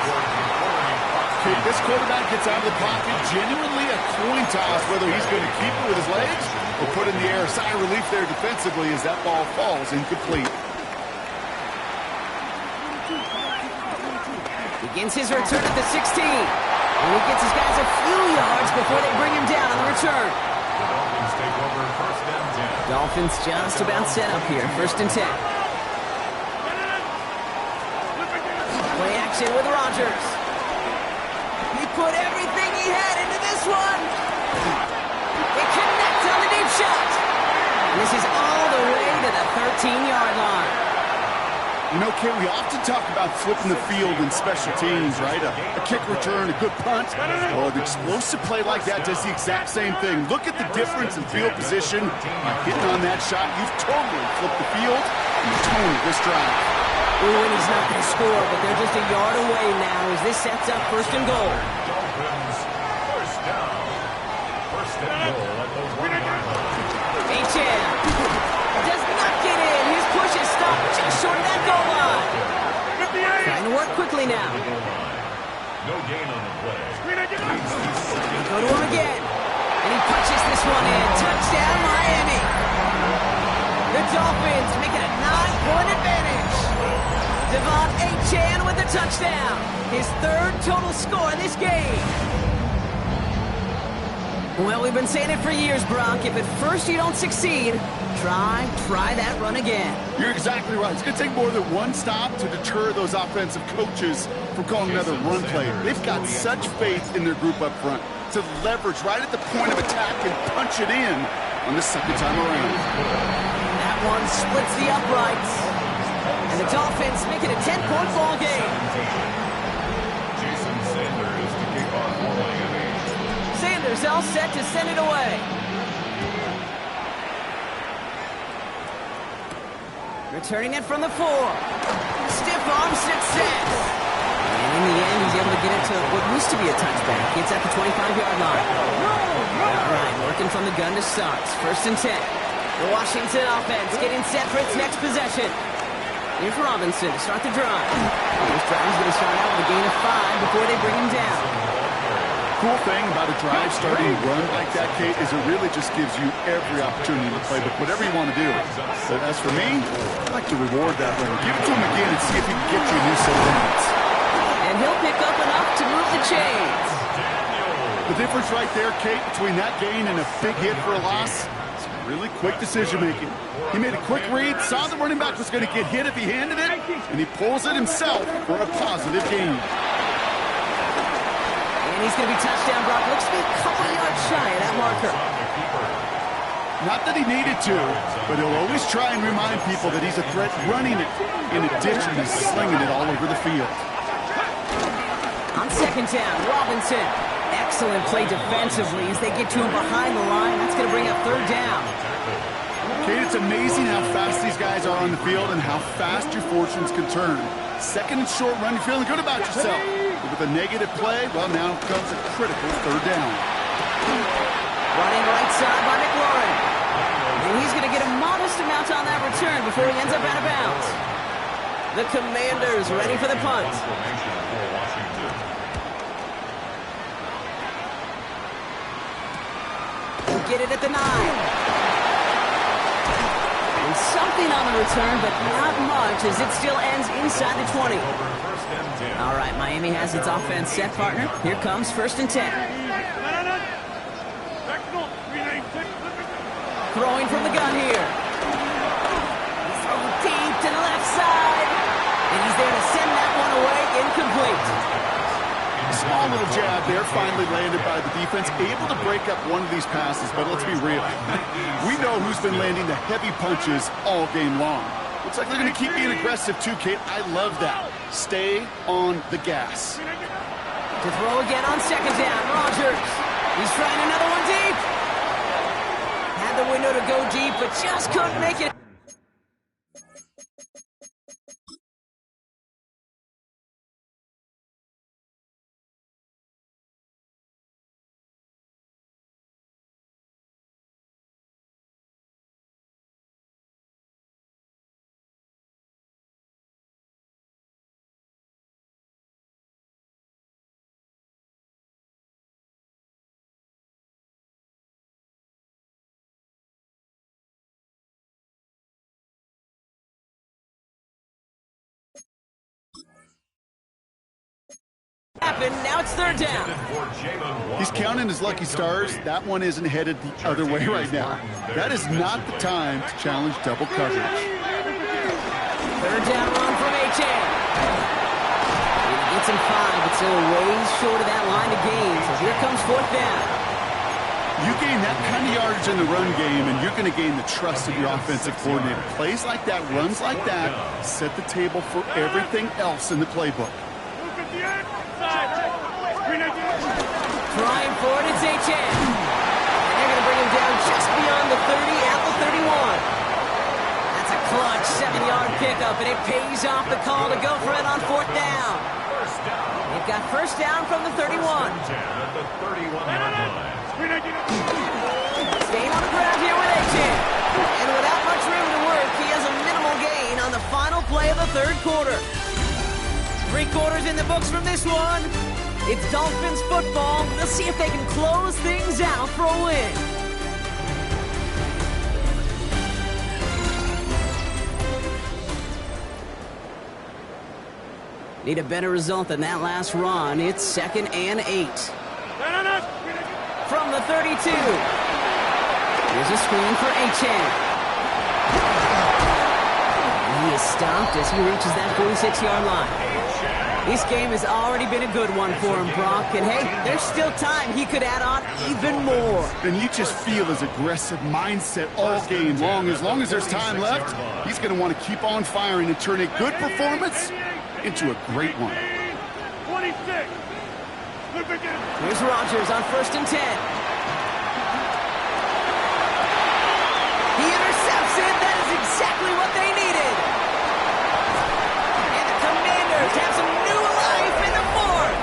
Okay, this quarterback gets out of the pocket, genuinely a coin toss whether he's going to keep it with his legs or put in the air. A sigh of relief there defensively as that ball falls incomplete. Begins his return at the 16. And he gets his guys a few yards before they bring him down on the return. The Dolphins take over 1st and 10. Dolphins just about set up here. 1st and 10. Play action with Rodgers. He put everything he had into this one. 14-yard line. You know, Kate, we often talk about flipping the field in special teams, right? A kick return, a good punt. Well, an explosive play like that does the exact same thing. Look at the difference in field position. By hitting on that shot, you've totally flipped the field and the tone of this drive. Ooh, and he's not going to score, but they're just a yard away now as this sets up first and goal. Dolphins, first down. First and goal at the 1-yard line. Achane does not get in. His push is stopped just short of that goal line. Trying to work quickly now. No gain on the play. They go to him again. And he punches this one in. Touchdown, Miami. The Dolphins make it a 9-point advantage. Devon Achane with the touchdown. His third total score in this game. Well, we've been saying it for years, Brock. If at first you don't succeed, try that run again. You're exactly right. It's going to take more than one stop to deter those offensive coaches from calling another run play. They've got such faith in their group up front to leverage right at the point of attack and punch it in on the second time around. That one splits the uprights. And the Dolphins make it a 10-point ball game. Jason Sanders to kick off for Miami. Sanders all set to send it away. Returning it from the 4. Stiff arm success. And in the end, he's able to get it to what used to be a touchback. It's at the 25-yard line. All right, working from the gun to start. First and 10. The Washington offense getting set for its next possession. Here's Robinson to start the drive. This drive is going to start out with a gain of 5 before they bring him down. Cool thing about a drive starting to run like that, Kate, is it really just gives you every opportunity to play whatever you want to do. But as for me, I'd like to reward that run. Give it to him again and see if he can get you a new set of points. And he'll pick up enough to move the chains. The difference right there, Kate, between that gain and a big hit for a loss, is really quick decision-making. He made a quick read, saw the running back was going to get hit if he handed it, and he pulls it himself for a positive gain. And he's going to be touchdown, Brock. Looks to be a couple yards shy of that marker. Not that he needed to, but he'll always try and remind people that he's a threat running it in addition to slinging it all over the field. On second down, Robinson. Excellent play defensively as they get to him behind the line. That's going to bring up third down. Kate, it's amazing how fast these guys are on the field and how fast your fortunes can turn. Second and short run, you're feeling good about yourself. But with a negative play, well, now comes a critical third down. Running right side by McLaurin. And he's going to get a modest amount on that return before he ends up out of bounds. The Commanders ready for the punt. Get it at the 9. And something on the return, but not much as it still ends inside the 20. All right, Miami has its offense set, partner. Here comes first and 10. Throwing from the gun here. He's throwing deep to the left side. And he's there to send that one away, incomplete. Small little jab there, finally landed by the defense, able to break up one of these passes, but let's be real. We know who's been landing the heavy punches all game long. Looks like they're going to keep being aggressive too, Kate. I love that. Stay on the gas. To throw again on second down, Rodgers. He's trying another one deep. Had the window to go deep, but just couldn't make it. Now it's third down. He's counting his lucky stars. That one isn't headed the other way right now. That is not the time to challenge double coverage. Third down run from Achane. He gets him 5, but still a ways short of that line of gain. So here comes fourth down. You gain that kind of yardage in the run game, and you're going to gain the trust of your offensive coordinator. Plays like that, runs like that, set the table for everything else in the playbook. Trying for it, it's H.N. And they're going to bring him down just beyond the 30 at the 31. That's a clutch 7-yard pickup, and it pays off the call to go for it on 4th down. They've got first down from the 31. Staying on the ground here with H.N. And without much room to work, he has a minimal gain on the final play of the 3rd quarter. 3 quarters in the books from this one. It's Dolphins football. Let's see if they can close things out for a win. Need a better result than that last run. It's 2nd and 8. From the 32. Here's a screen for H.N. And he is stopped as he reaches that 46-yard line. This game has already been a good one for him, Brock. And hey, there's still time he could add on even more. And you just feel his aggressive mindset all game long. As long as there's time left, he's going to want to keep on firing and turn a good performance into a great one. 26. Here's Rodgers on 1st and 10. He intercepts it. That is exactly what they needed. And the Commanders have some new life in the 4th.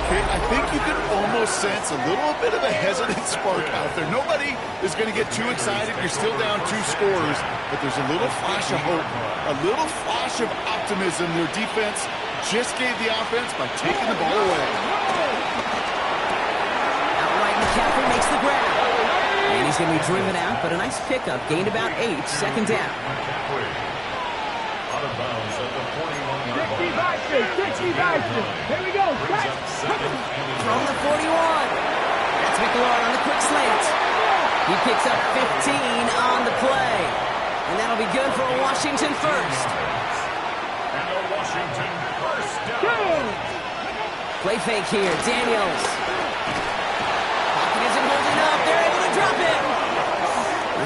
Okay, I think you can almost sense a little bit of a hesitant spark out there. Nobody is going to get too excited. You're still down 2 scores, but there's a little flash of hope, a little flash of optimism. Their defense just gave the offense by taking the ball away. Outright McCaffrey makes the grab. And he's going to be driven out, but a nice pickup. Gained about 8, 2nd down. Out of bounds at the 41-yard line. Here we go. From the 41. That's McLaurin on the quick slant. He picks up 15 on the play. And that'll be good for a Washington first. And a Washington first down. Play fake here. Daniels. Pocket isn't holding up. They're able to drop it.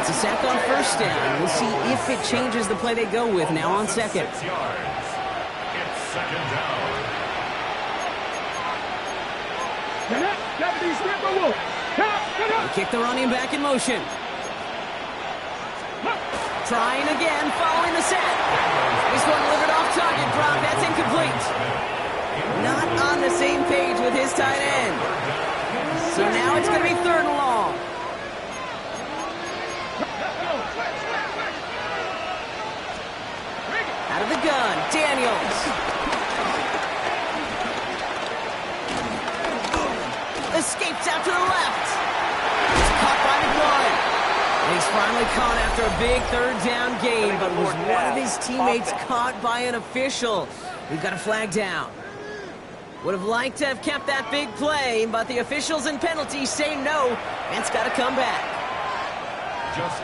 It's a sack on first down. We'll see if it changes the play they go with now on 2nd. It's 2nd down. They kick the running back in motion. Trying again, following the set. This one delivered off target. Brock, that's incomplete. Not on the same page with his tight end. So now it's going to be 3rd and long. Out of the gun, Daniels. Escapes out to the left. He's caught by McLaurin. And he's finally caught after a big 3rd down gain, but was one of his teammates caught by an official? We've got a flag down. Would have liked to have kept that big play, but the officials and penalties say no, and it's got to come back.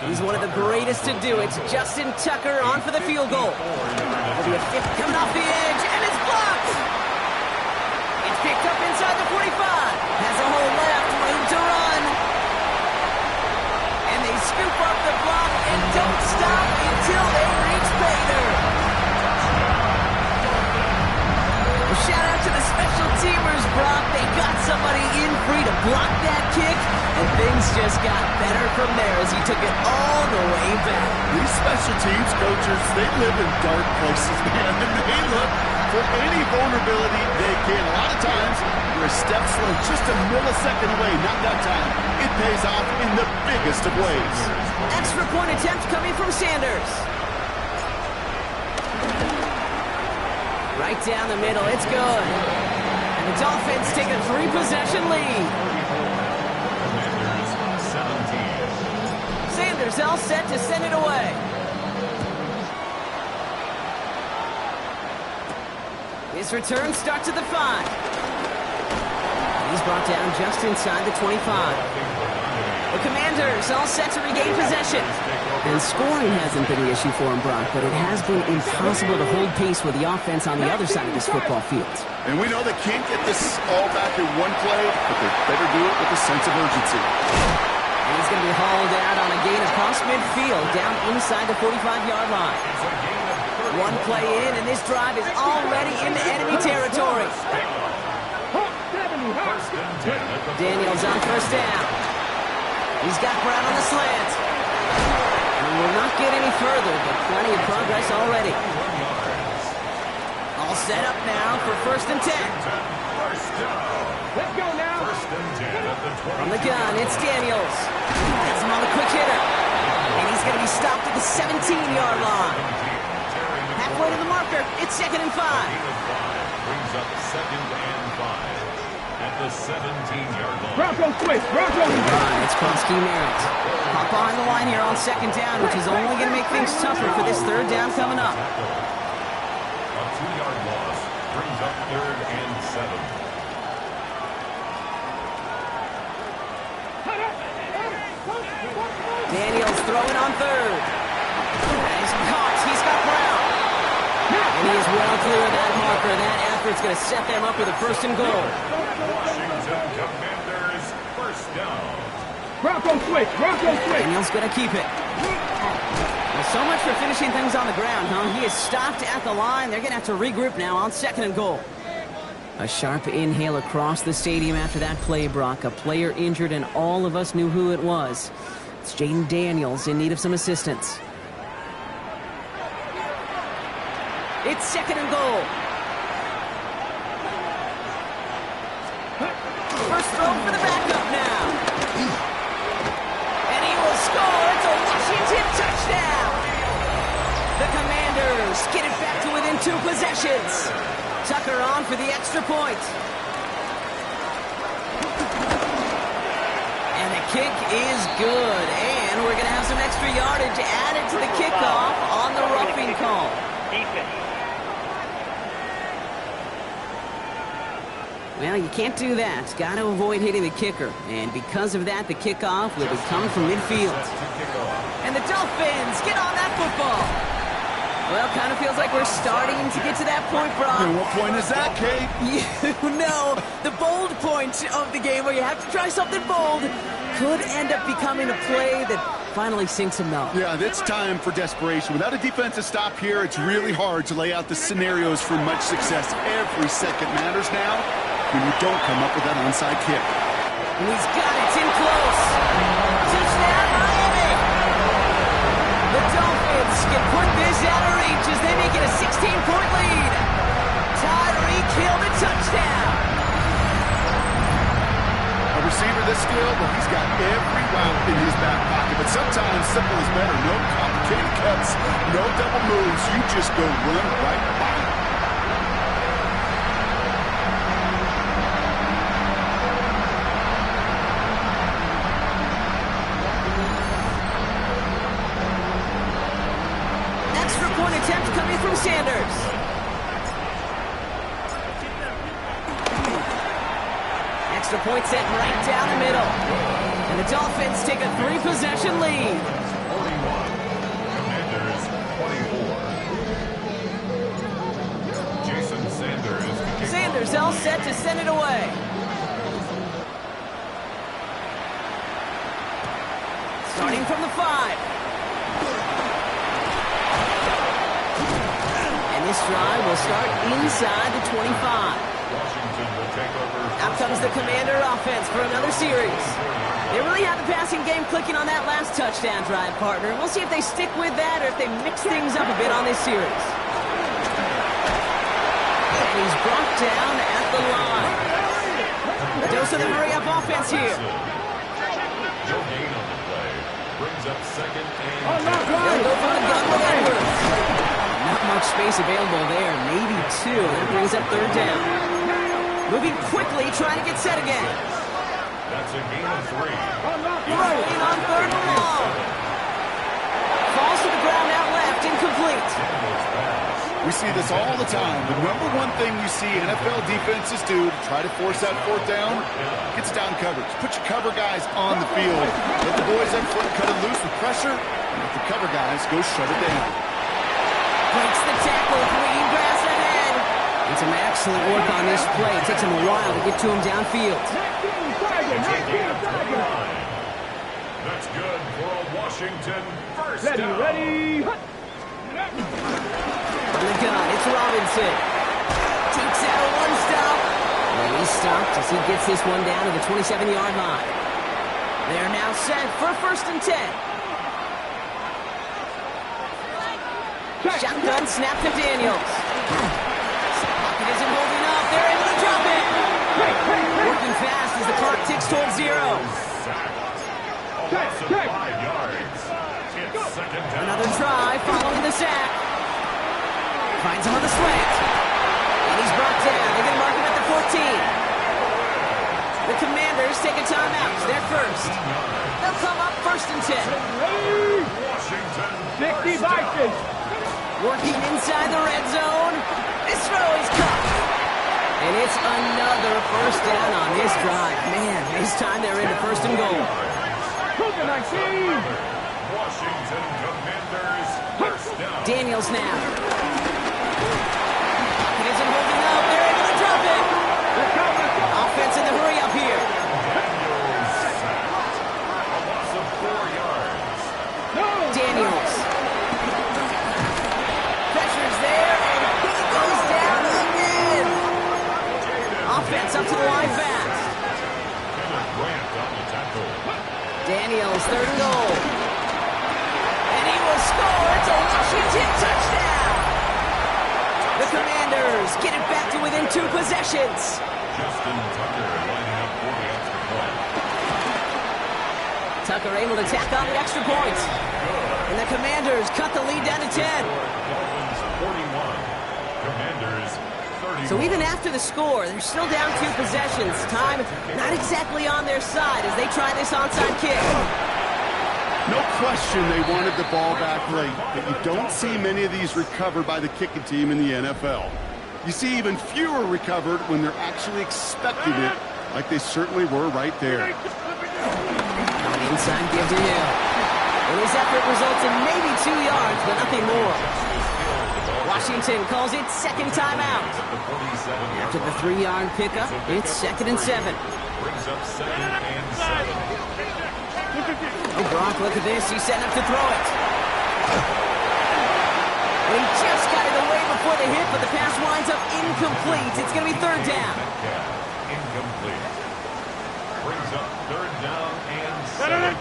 He's one of the greatest to do it. Justin Tucker on for the field goal. It'll be a 5th coming off the edge, and it's blocked. It's picked up inside the 45. Has a hole left, room to run. And they scoop up the block and don't stop until they reach Bader. Well, shout out to the special teamers, Brock. They got somebody in free to block that kick, and things just got better from there as he took it all the way back. These special teams coaches, they live in dark places, man, and they look for any vulnerability they can. A lot of times, you're a step slow, just a millisecond away. Not that time. It pays off in the biggest of ways. Extra point attempt coming from Sanders. Right down the middle, it's good. And the Dolphins take a 3-possession lead. Sanders all set to send it away. His return starts at the 5. He's brought down just inside the 25. The Commanders all set to regain possession. And scoring hasn't been an issue for them, Brock, but it has been impossible to hold pace with the offense on the other side of this football field. And we know they can't get this all back in one play, but they better do it with a sense of urgency. And he's going to be hauled out on a gain across midfield, down inside the 45-yard line. One play in, and this drive is already into enemy territory. Daniels on first down. He's got Brown on the slant. And will not get any further, but plenty of progress already. All set up now for 1st and 10. Let's go now. From the gun, it's Daniels. Has him on the quick hitter. And he's going to be stopped at the 17-yard line. Halfway to the marker, it's 2nd and 5. Brings up 2nd and 5 at the 17-yard line. Bronco switch. Bronco switch. It's Kronsky Merritt. Hop behind the line here on 2nd down, which is only going to make things tougher for this 3rd down coming up. A 2-yard loss brings up 3rd and 7. Daniels throwing on 3rd. He's caught. He's got Brown. And he is well clear of that marker. That effort's going to set them up with a 1st and goal. Washington Commanders 1st down. Bronco switch. Bronco switch. Daniels going to keep it. Well, so much for finishing things on the ground, huh? He is stopped at the line. They're going to have to regroup now on 2nd and goal. A sharp inhale across the stadium after that play, Brock. A player injured, and all of us knew who it was. It's Jaden Daniels in need of some assistance. It's 2nd and goal. First throw for the backup now. And he will score. It's a Washington touchdown. The Commanders get it back to within 2 possessions. Tucker on for the extra point. And the kick is good. And we're going to have some extra yardage added to the kickoff on the roughing call. Well, you can't do that. Got to avoid hitting the kicker. And because of that, the kickoff will be coming from midfield. And the Dolphins get on that football. Well, kind of feels like we're starting to get to that point, Brock. And what point is that, Kate? You know, the bold point of the game where you have to try something bold could end up becoming a play that finally sinks him now. Yeah, it's time for desperation. Without a defensive stop here, it's really hard to lay out the scenarios for much success. Every second matters now when you don't come up with that onside kick. And he's got it. It's in close. Touchdown, Miami. The Dolphins can put this out of reach as they make it a 16-point lead. Tyreek Hill the touchdown. A receiver this skilled, well, he's got every route in his back pocket. But sometimes simple is better. No complicated cuts, no double moves. You just go run right by him. Attempt coming from Sanders. Extra point set right down the middle. And the Dolphins take a 3-possession lead. 41. Commanders 24. Jason Sanders. Sanders all set to send it away. Starting from the 5. This drive will start inside the 25. Washington will take over. Out comes the Commander offense for another series. They really have the passing game clicking on that last touchdown drive, partner. We'll see if they stick with that or if they mix things up a bit on this series. And he's brought down at the line. A dose of the hurry-up offense here. Joe Gain on the play. Brings up 2nd and 10. They'll go for the gun with Edwards. Not much space available there, maybe 2. That brings up 3rd down. Moving quickly, trying to get set again. That's a gain of 3. Throwing on 3rd and long. Falls to the ground out left, incomplete. We see this all the time. The number one thing you see NFL defenses do to try to force that fourth down, gets down coverage. Put your cover guys on the field. Let the boys up front cut it loose with pressure, and let the cover guys go shut it down. Breaks the tackle, green grass ahead. And some excellent work on this play. It takes him a while to get to him downfield. That's good for a Washington first down. Ready. From the gun, it's Robinson. Takes out a one-stop. And he's stopped as he gets this one down to the 27-yard line. They're now set for 1st and 10. Shotgun snap to Daniels. Pocket isn't holding up. They're able to drop it. Working fast as the clock ticks towards 0. Another try following the sack. Finds him on the slant. And he's brought down. They're going to mark him at the 14. The Commanders take a timeout. They're first. They'll come up 1st and 10. 60 Vikings. Working inside the red zone. This throw is caught. And it's another first down on this drive. Man, this time they're into 1st and goal. Washington Commanders first down. Daniels now. It isn't holding up. They're able to drop it. Offense in the hurry up here. A loss of 4 yards. Daniels. Pressure's there, and he goes down again. Offense up to the line fast. Daniels, 3rd and goal. And he will score. It's a Washington touchdown. The Commanders get it back to within 2 possessions. Justin Tucker lining up for the extra point. Tucker able to tack on the extra point. And the Commanders cut the lead down to 10. Dolphins 41. Commanders 31. So even after the score, they're still down 2 possessions. Time not exactly on their side as they try this onside kick. No question they wanted the ball back late, but you don't see many of these recovered by the kicking team in the NFL. You see even fewer recovered when they're actually expecting it, like they certainly were right there. Inside give to Hill. And his effort results in maybe 2 yards, but nothing more. Washington calls it 2nd timeout. After the 3-yard pickup, it's 2nd and 7. Brings up 2nd and 7. Oh, Brock, look at this. He's setting up to throw it. And he just got it away before the hit, but the pass winds up incomplete. It's going to be 3rd down. Incomplete. Brings up 3rd down and 7.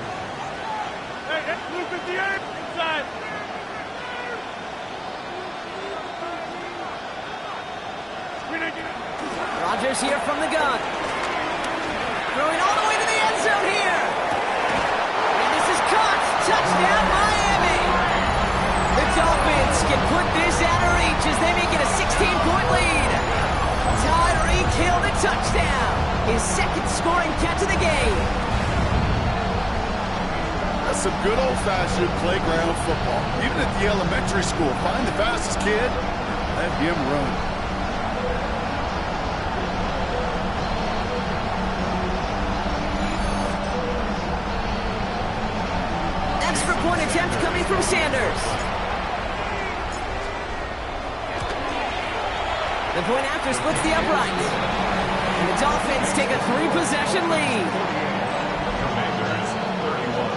Hey, that's Luke 58 inside. Rodgers here from the gun. Throwing all the way to the end zone here. And this is caught. Touchdown, Miami. The Dolphins can put this out of reach as they make it a 16-point lead. Tyreek Hill the touchdown. His 2nd scoring catch of the game. That's some good old-fashioned playground football. Even at the elementary school, find the fastest kid, let him run. Point attempt coming from Sanders. The point after splits the upright. And the Dolphins take a 3-possession lead. Commanders 31.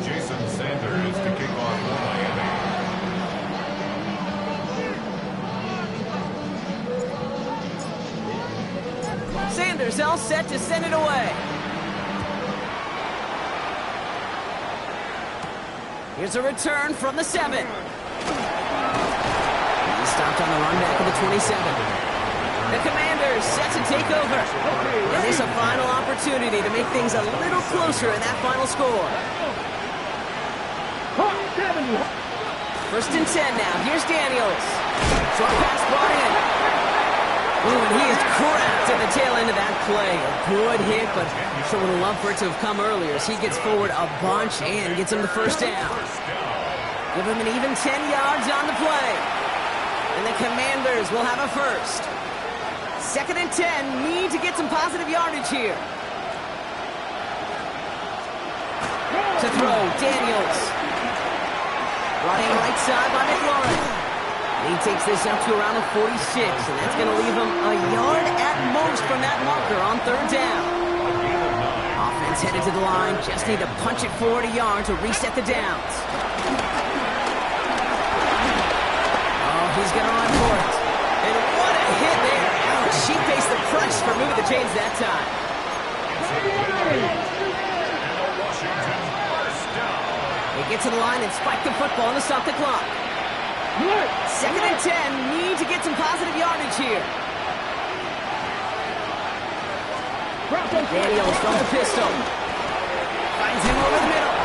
Jason Sanders to kick off for Miami. Sanders all set to send it away. Here's a return from the 7. He's stopped on the run back of the 27. The Commanders set to take over. And there's a final opportunity to make things a little closer in that final score. 1st and 10 now. Here's Daniels. Short pass brought in. Ooh, and he is cracked at the tail end of that play. A good hit, but sure would have loved for it to have come earlier as he gets forward a bunch and gets him the first down. Give him an even 10 yards on the play. And the Commanders will have a first. 2nd and 10, need to get some positive yardage here. To throw, Daniels. Running right side by McLaurin. He takes this up to around the 46, and that's going to leave him a yard at most from that marker on 3rd down. Offense headed to the line, just need to punch it forward a yard to reset the downs. Oh, he's going to run for it. And what a hit there. Ouch, she faced the press for moving the chains that time. They get to the line and spike the football and stop the clock. 2nd and 10, need to get some positive yardage here. Daniels from the pistol. Finds him over the middle.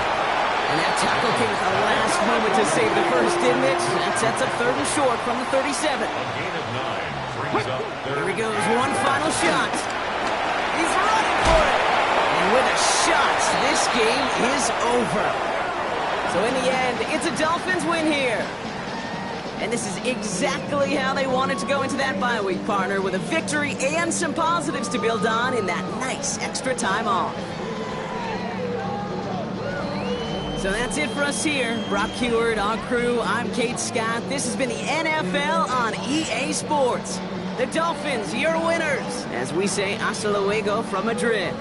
And that tackle came at the last moment to save the first, didn't it? That sets up 3rd and short from the 37. Here he goes, one final shot. He's running for it. And with a shot, this game is over. So in the end, it's a Dolphins win here. And this is exactly how they wanted to go into that bye week, partner, with a victory and some positives to build on in that nice extra time off. So that's it for us here. Brock Huard, our crew, I'm Kate Scott. This has been the NFL on EA Sports. The Dolphins, your winners, as we say hasta luego from Madrid.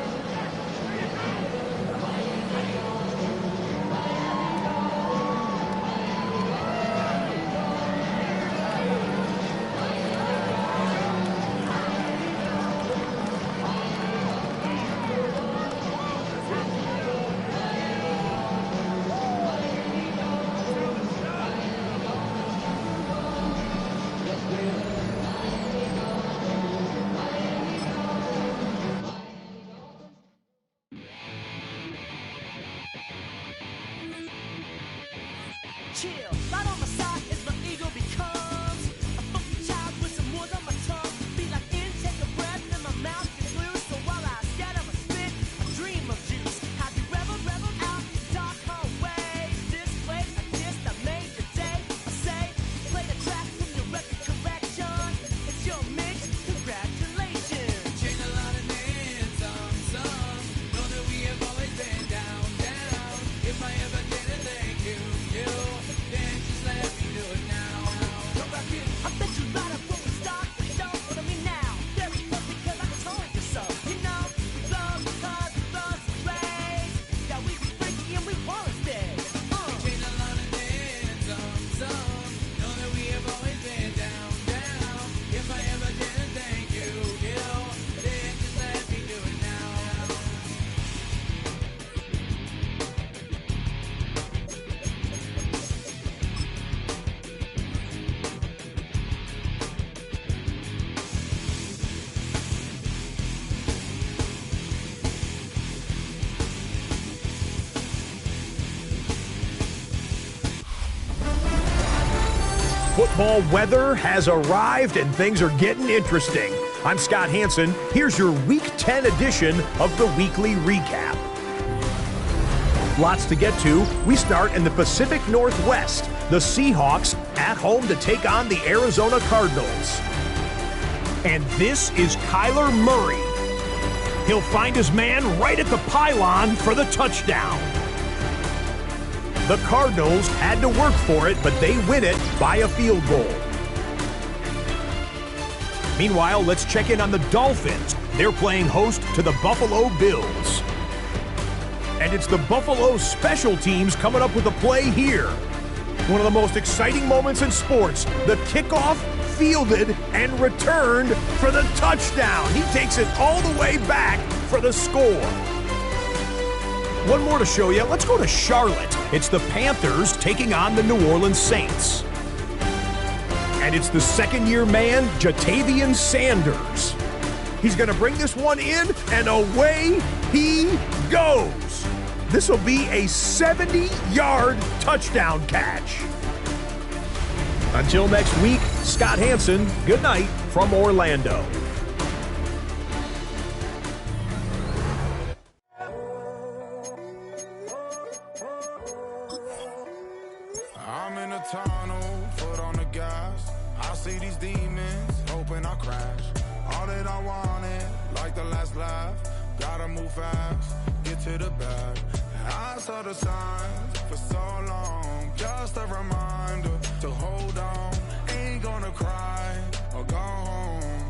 Chill, right on my side is my ego becomes a funky child with some words on my tongue. Be like in, take a breath, and my mouth gets loose. So while I scatter my spit, I dream of juice. Have you rebel out in dark hallways? This way, I guess I made your day. I say, play the track from your record collection. It's your mix, congratulations. Change a lot of names, some. Know that we have always been down. If I ever did it, thank you. Then just let me do it now. Come back in. I bet you right up when we start the show. But I mean now, there it goes because I told you so. You know, we love because we love to play. Yeah, we be freaky and we wanna stay. We change a lot of names, some. Know that we have always been down. If I ever did it, thank you. Then just let me do it now. Football weather has arrived and things are getting interesting. I'm Scott Hansen. Here's your Week 10 edition of the Weekly Recap. Lots to get to. We start in the Pacific Northwest. The Seahawks at home to take on the Arizona Cardinals. And this is Kyler Murray. He'll find his man right at the pylon for the touchdown. The Cardinals had to work for it, but they win it by a field goal. Meanwhile, let's check in on the Dolphins. They're playing host to the Buffalo Bills. And it's the Buffalo special teams coming up with a play here. One of the most exciting moments in sports, the kickoff, fielded, and returned for the touchdown. He takes it all the way back for the score. One more to show you. Let's go to Charlotte. It's the Panthers taking on the New Orleans Saints. And it's the second-year man, Jatavian Sanders. He's going to bring this one in, and away he goes. This will be a 70-yard touchdown catch. Until next week, Scott Hansen, good night from Orlando. I'm in a tunnel, foot on the gas. I see these demons, hoping I crash. All that I wanted, like the last laugh. Gotta move fast, get to the bag. I saw the signs for so long, just a reminder to hold on. Ain't gonna cry or go home.